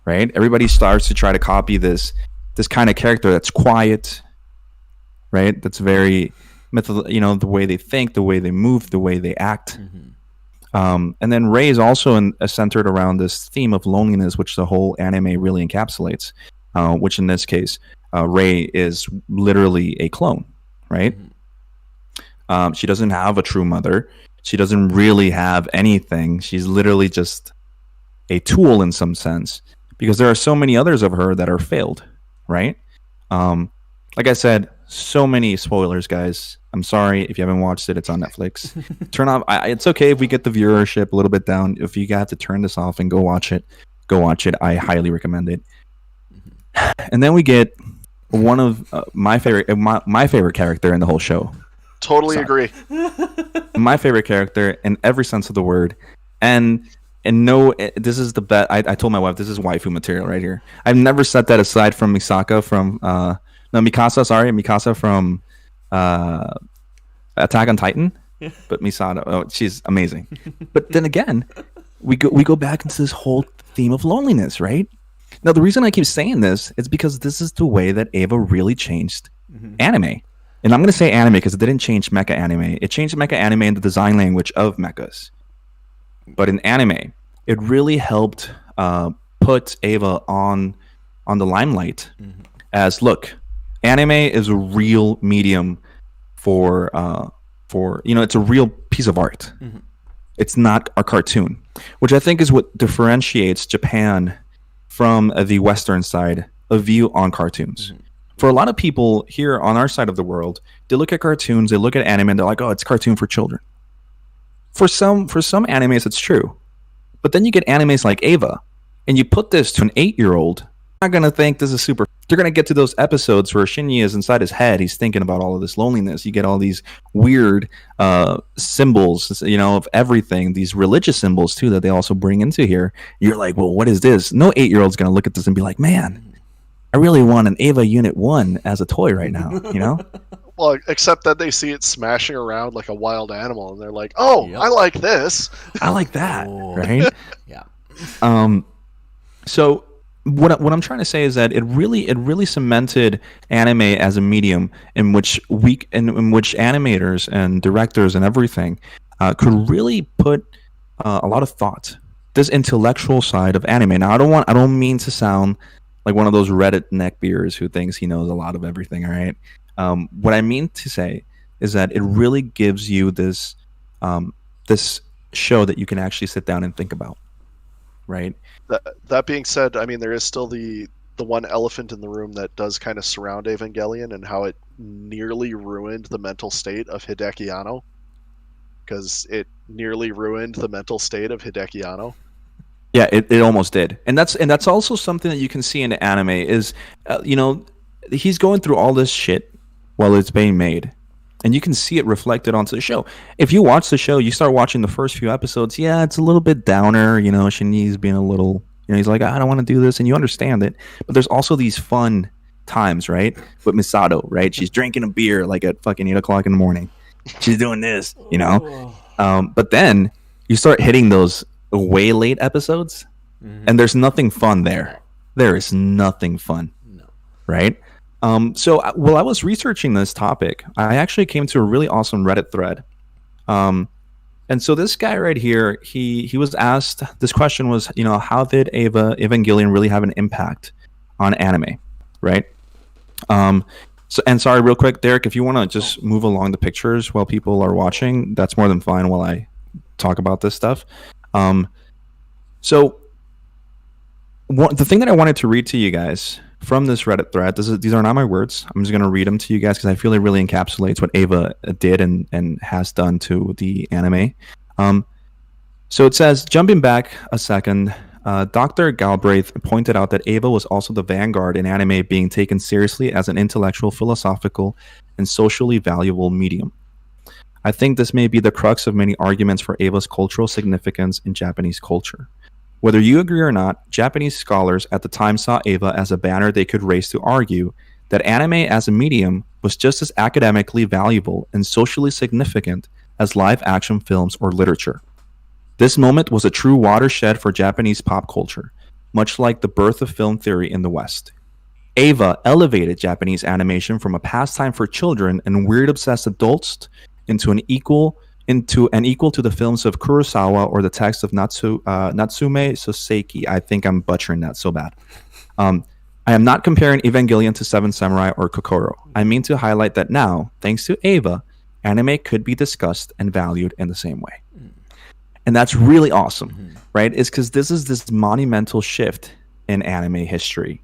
right? Everybody starts to try to copy this kind of character that's quiet, right? That's very, the way they think, the way they move, the way they act. And then Rei is also centered around this theme of loneliness, which the whole anime really encapsulates, which in this case, Rei is literally a clone, right? She doesn't have a true mother. She doesn't really have anything. She's literally just a tool in some sense, because there are so many others of her that are failed, right? Like I said, so many spoilers, guys. I'm sorry if you haven't watched it. It's on Netflix. Turn off. It's okay if we get the viewership a little bit down. If you have to turn this off and go watch it, go watch it. I highly recommend it. And then we get one of my favorite character in the whole show. Totally agree. My favorite character in every sense of the word, and no, this is the best. I told my wife this is waifu material right here. I've never set that aside from Mikasa from Mikasa from Attack on Titan, but Misato, she's amazing. But then again, we go back into this whole theme of loneliness, right? Now the reason I keep saying this is because this is the way that Eva really changed anime. And I'm going to say anime because it didn't change mecha anime. It changed mecha anime in the design language of mechas. But in anime, it really helped put Eva on the limelight as, look, anime is a real medium for it's a real piece of art. It's not a cartoon, which I think is what differentiates Japan from the Western side of view on cartoons. For a lot of people here on our side of the world, they look at cartoons, they look at anime, and they're like, "Oh, it's cartoon for children." For some animes, it's true, but then you get animes like Eva, and you put this to an 8-year-old. Not gonna think this is super. They're gonna get to those episodes where Shinji is inside his head. He's thinking about all of this loneliness. You get all these weird symbols, of everything. These religious symbols too that they also bring into here. You're like, well, what is this? No 8-year-old's gonna look at this and be like, man, I really want an Eva Unit 1 as a toy right now, Well, except that they see it smashing around like a wild animal, and they're like, "Oh, yep. I like this. I like that." Right? Yeah. So what I'm trying to say is that it really cemented anime as a medium in which animators and directors and everything could really put a lot of thought, this intellectual side of anime. Now, I don't mean to sound like one of those Reddit neckbeards who thinks he knows a lot of everything, all right? What I mean to say is that it really gives you this show that you can actually sit down and think about, right? That being said, I mean, there is still the one elephant in the room that does kind of surround Evangelion and how it nearly ruined the mental state of Hideki Anno. Because it nearly ruined the mental state of Hideki Anno. Yeah, it almost did, and that's also something that you can see in the anime is, he's going through all this shit while it's being made, and you can see it reflected onto the show. If you watch the show, you start watching the first few episodes, yeah, it's a little bit downer. Shinji's being a little, he's like, I don't want to do this, and you understand it, but there's also these fun times, right? With Misato, right? She's drinking a beer like at fucking 8:00 in the morning. She's doing this, but then you start hitting those way late episodes, and there's nothing fun there. There is nothing fun, right? So while I was researching this topic, I actually came to a really awesome Reddit thread. And so this guy right here, he was asked, this question was, how did Evangelion really have an impact on anime, right? Sorry, real quick, Derek, if you want to just move along the pictures while people are watching, that's more than fine while I talk about this stuff. The thing that I wanted to read to you guys from this Reddit thread, these are not my words. I'm just going to read them to you guys because I feel it really encapsulates what Eva did and has done to the anime. So it says, jumping back a second, Dr. Galbraith pointed out that Eva was also the vanguard in anime being taken seriously as an intellectual, philosophical, and socially valuable medium. I think this may be the crux of many arguments for Eva's cultural significance in Japanese culture. Whether you agree or not, Japanese scholars at the time saw Eva as a banner they could raise to argue that anime as a medium was just as academically valuable and socially significant as live-action films or literature. This moment was a true watershed for Japanese pop culture, much like the birth of film theory in the West. Eva elevated Japanese animation from a pastime for children and weird-obsessed adults into an equal to the films of Kurosawa or the text of Natsume Soseki. I think I'm butchering that so bad. I am not comparing Evangelion to Seven Samurai or Kokoro. I mean to highlight that now, thanks to Eva, anime could be discussed and valued in the same way. And that's really awesome, right? It's because this is this monumental shift in anime history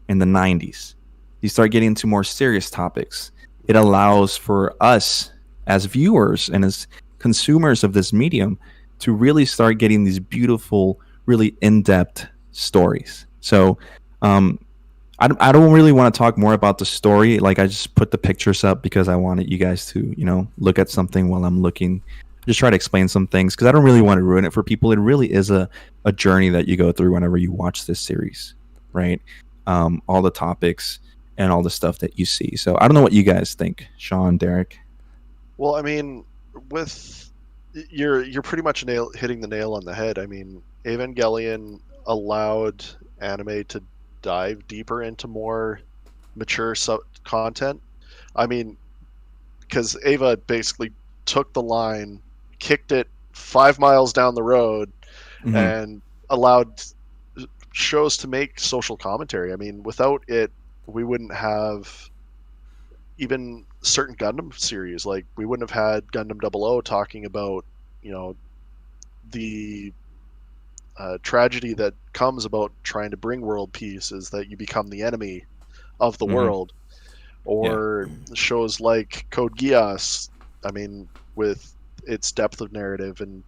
in the 90s. You start getting into more serious topics. it allows for us as viewers and as consumers of this medium to really start getting these beautiful, really in-depth stories. So I don't really want to talk more about the story. Like, I just put the pictures up because I wanted you guys to, look at something while I'm looking. Just try to explain some things because I don't really want to ruin it for people. It really is a journey that you go through whenever you watch this series, right? All the topics and all the stuff that you see. So I don't know what you guys think, Shaun, Derek. Well, I mean, with you're pretty much hitting the nail on the head. I mean, Evangelion allowed anime to dive deeper into more mature content. I mean, because Ava basically took the line, kicked it 5 miles down the road, and allowed shows to make social commentary. I mean, without it, we wouldn't have even certain Gundam series. Like, we wouldn't have had Gundam 00 talking about, the tragedy that comes about trying to bring world peace is that you become the enemy of the world. Or shows like Code Geass, I mean, with its depth of narrative and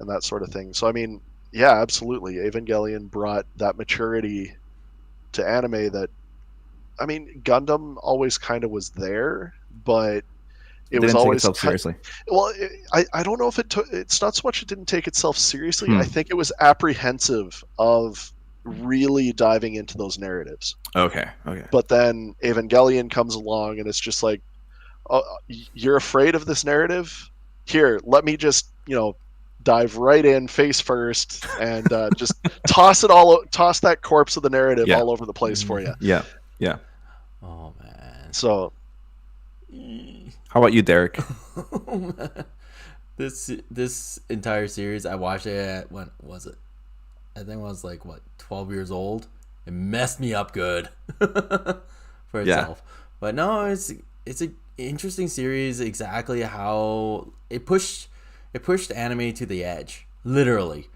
that sort of thing. So I mean, yeah, absolutely, Evangelion brought that maturity to anime that, I mean, Gundam always kind of was there, but it was always take itself seriously. Well, I don't know if it's not so much it didn't take itself seriously. I think it was apprehensive of really diving into those narratives. Okay. But then Evangelion comes along and it's just like, oh, you're afraid of this narrative? Here, let me just, dive right in face first and just toss that corpse of the narrative all over the place for you. Yeah. Oh man. So, how about you, Derek? Oh, man. This entire series, I watched it at, when was it? I think I was like 12 years old. It messed me up good for itself. But no, it's an interesting series. Exactly how it pushed anime to the edge, literally.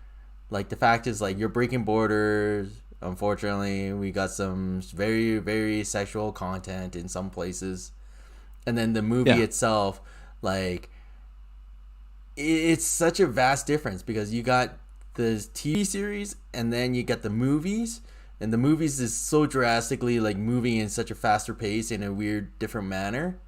Like, the fact is, like, you're breaking borders. Unfortunately, we got some very, very sexual content in some places. And then the movie itself, like, it's such a vast difference because you got the TV series and then you got the movies. And the movies is so drastically, like, moving in such a faster pace in a weird, different manner.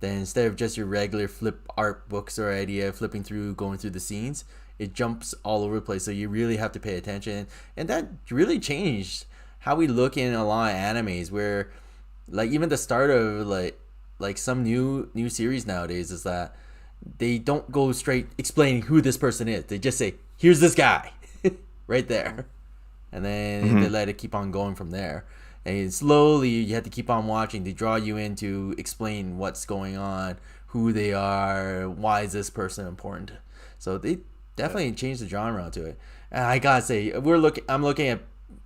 Then instead of just your regular flip art books or idea, flipping through, going through the scenes, it jumps all over the place. So you really have to pay attention. And that really changed how we look in a lot of animes where, like, even the start of, like some new series nowadays is that they don't go straight explaining who this person is. They just say, here's this guy right there. And then they let it keep on going from there. And slowly you have to keep on watching to draw you in to explain what's going on, who they are, why is this person important. So they definitely changed the genre to it. And I gotta say, I'm looking at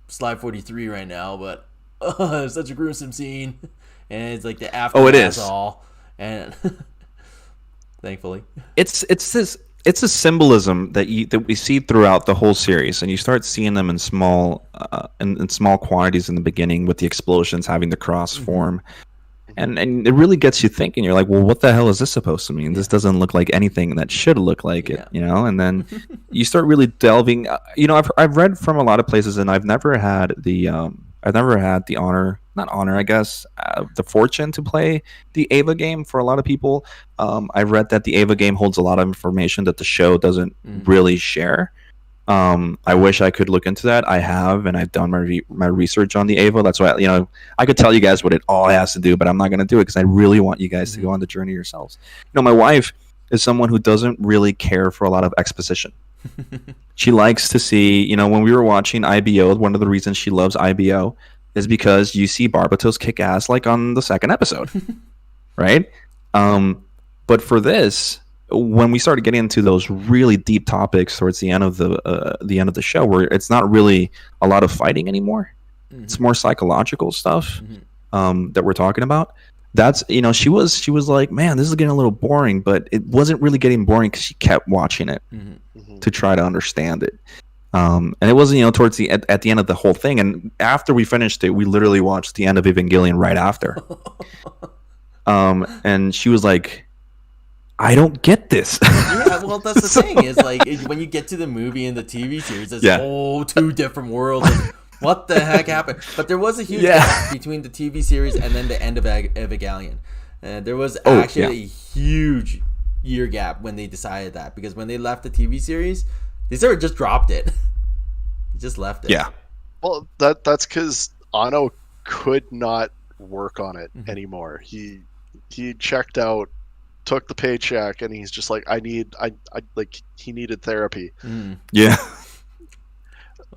slide 43 right now, but it's such a gruesome scene. And it's like the after. Oh, it is all. And thankfully, it's a symbolism that we see throughout the whole series, and you start seeing them in small in small quantities in the beginning with the explosions having the cross form, and it really gets you thinking. You're like, well, what the hell is this supposed to mean? This doesn't look like anything that should look like it, And then you start really delving. I've read from a lot of places, and I've never had the honor, not honor, I guess, the fortune to play the Ava game. For a lot of people, I've read that the Ava game holds a lot of information that the show doesn't really share. I wish I could look into that. I have, and I've done my research on the Ava. That's why, I could tell you guys what it all has to do, but I'm not going to do it because I really want you guys to go on the journey yourselves. My wife is someone who doesn't really care for a lot of exposition. She likes to see, when we were watching IBO, one of the reasons she loves IBO is because you see Barbatos kick ass like on the second episode, right? But for this, when we started getting into those really deep topics towards the end of the show, where it's not really a lot of fighting anymore, it's more psychological stuff that we're talking about. That's she was like, man, this is getting a little boring, but it wasn't really getting boring because she kept watching it to try to understand it. And it wasn't towards at the end of the whole thing. And after we finished it, we literally watched the end of Evangelion right after. And she was like, I don't get this. Yeah, well, that's the thing. Is like when you get to the movie and the TV series, it's two different worlds. What the heck happened? But there was a huge gap between the TV series and then the end of Evangelion. There was actually a huge year gap when they decided that, because when they left the TV series, they sort of just dropped it. They just left it. Yeah. Well, that's because Anno could not work on it anymore. He checked out, took the paycheck, and he's just like, I like, he needed therapy. Yeah.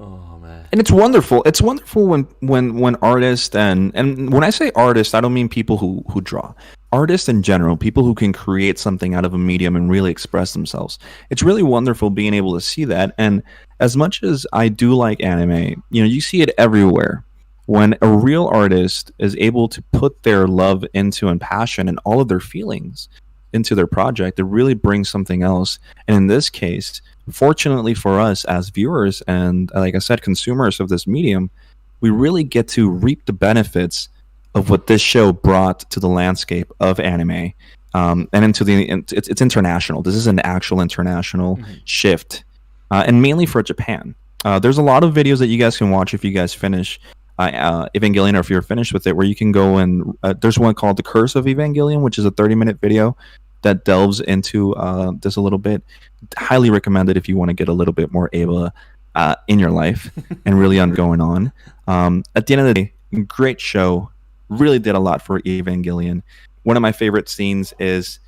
Oh man. And it's wonderful. It's wonderful when artists and when I say artists, I don't mean people who draw. Artists in general, people who can create something out of a medium and really express themselves. It's really wonderful being able to see that. And as much as I do like anime, you see it everywhere. When a real artist is able to put their love into and passion and all of their feelings into their project, it really brings something else. And in this case, fortunately for us as viewers and, like I said, consumers of this medium, we really get to reap the benefits of what this show brought to the landscape of anime, and into it's international. This is an actual international shift, and mainly for Japan. There's a lot of videos that you guys can watch if you guys finish Evangelion, or if you're finished with it, where you can go and there's one called The Curse of Evangelion, which is a 30-minute video that delves into this a little bit. Highly recommended if you want to get a little bit more Eva in your life and really going on. At the end of the day, great show. Really did a lot for Evangelion. One of my favorite scenes is,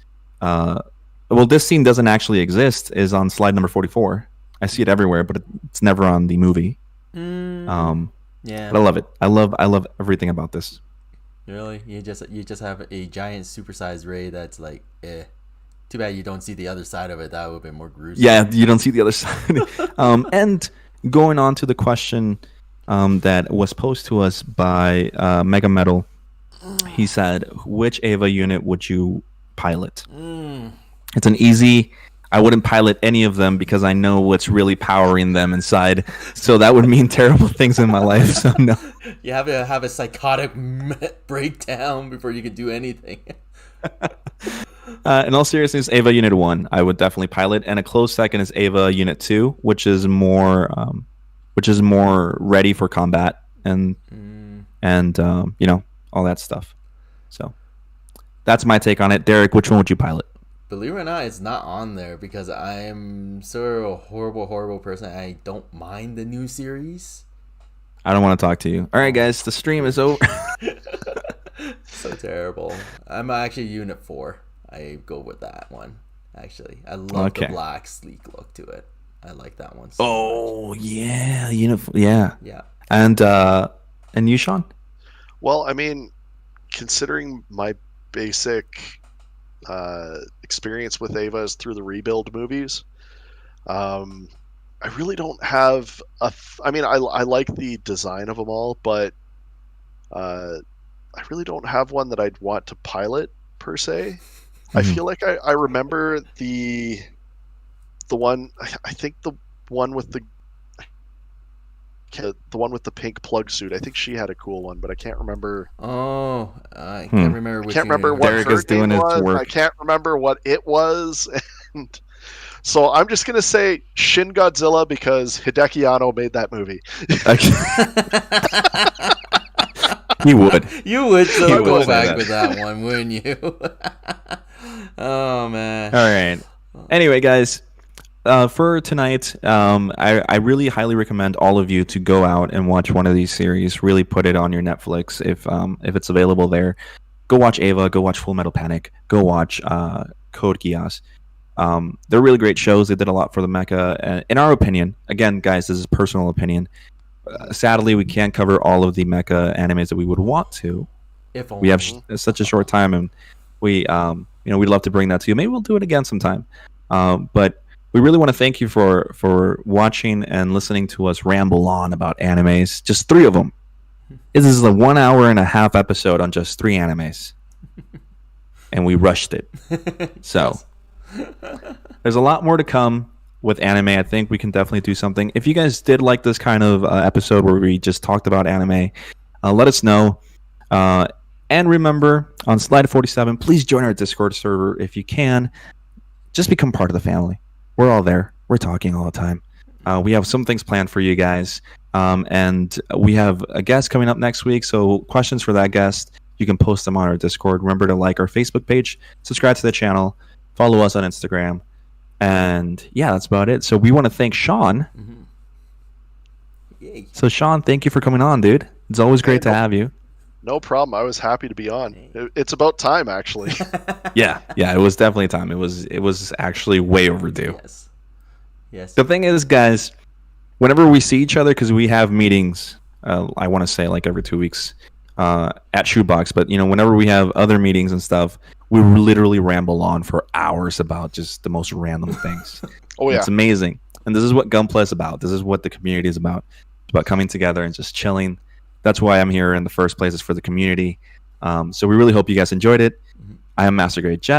this scene doesn't actually exist, is on slide number 44. I see it everywhere, but it's never on the movie. Yeah. But I love it. I love everything about this. Really? You just have a giant supersized Ray that's like, eh. Too bad you don't see the other side of it. That would have been more gruesome. Yeah, you don't see the other side. And going on to the question that was posed to us by Mega Metal, he said, which Eva unit would you pilot? It's an easy... I wouldn't pilot any of them because I know what's really powering them inside. So that would mean terrible things in my life. So no. You have to have a psychotic breakdown before you can do anything. In all seriousness, Eva Unit 1, I would definitely pilot. And a close second is Eva Unit 2, which is more ready for combat and all that stuff. So that's my take on it. Derek, which one would you pilot? Believe it or not, it's not on there because I'm sort of a horrible person. I don't mind the new series. I don't want to talk to you. All right, guys, the stream is over. So terrible. I'm actually Unit 4. I go with that one, actually. I love the black, sleek look to it. I like that one so much. Yeah. Yeah. And you, Shaun? Well, I mean, considering my basic experience with Eva is through the rebuild movies, I really don't have I mean, I like the design of them all, but I really don't have one that I'd want to pilot per se. I feel like I remember the one, I think the one with the pink plug suit. I think she had a cool one, but I can't remember. Oh, I can't remember. I can't remember what Derek is doing his work. I can't remember what it was, and so I'm just gonna say Shin Godzilla because Hideki Anno made that movie. You would. You would still go back with that one, wouldn't you? Oh man. All right. Anyway, guys. For tonight, I really highly recommend all of you to go out and watch one of these series. Really put it on your Netflix if it's available there. Go watch Eva. Go watch Full Metal Panic. Go watch Code Geass. They're really great shows. They did a lot for the mecha. In our opinion, again, guys, this is personal opinion. Sadly, we can't cover all of the mecha animes that we would want to. If only. We have such a short time, and we'd love to bring that to you. Maybe we'll do it again sometime. But we really want to thank you for watching and listening to us ramble on about animes. Just 3 of them. This is a 1 hour and a half episode on just 3 animes. And we rushed it. So there's a lot more to come with anime. I think we can definitely do something. If you guys did like this kind of episode where we just talked about anime, let us know. And remember, on slide 47, please join our Discord server if you can. Just become part of the family. We're all there. We're talking all the time. We have some things planned for you guys. And we have a guest coming up next week. So questions for that guest, you can post them on our Discord. Remember to like our Facebook page, subscribe to the channel, follow us on Instagram. And yeah, that's about it. So we want to thank Shaun. Yay. So Shaun, thank you for coming on, dude. It's always great to have you. No problem. I was happy to be on. It's about time, actually. Yeah, it was definitely time. It was actually way overdue. Yes. The thing is, guys, whenever we see each other, because we have meetings, I want to say like every 2 weeks at Shoebox, but whenever we have other meetings and stuff, we literally ramble on for hours about just the most random things. Oh yeah, it's amazing. And this is what Gunpla is about. This is what the community is about. It's about coming together and just chilling. That's why I'm here in the first place, is for the community. So we really hope you guys enjoyed it. I am Master Grade Jeff.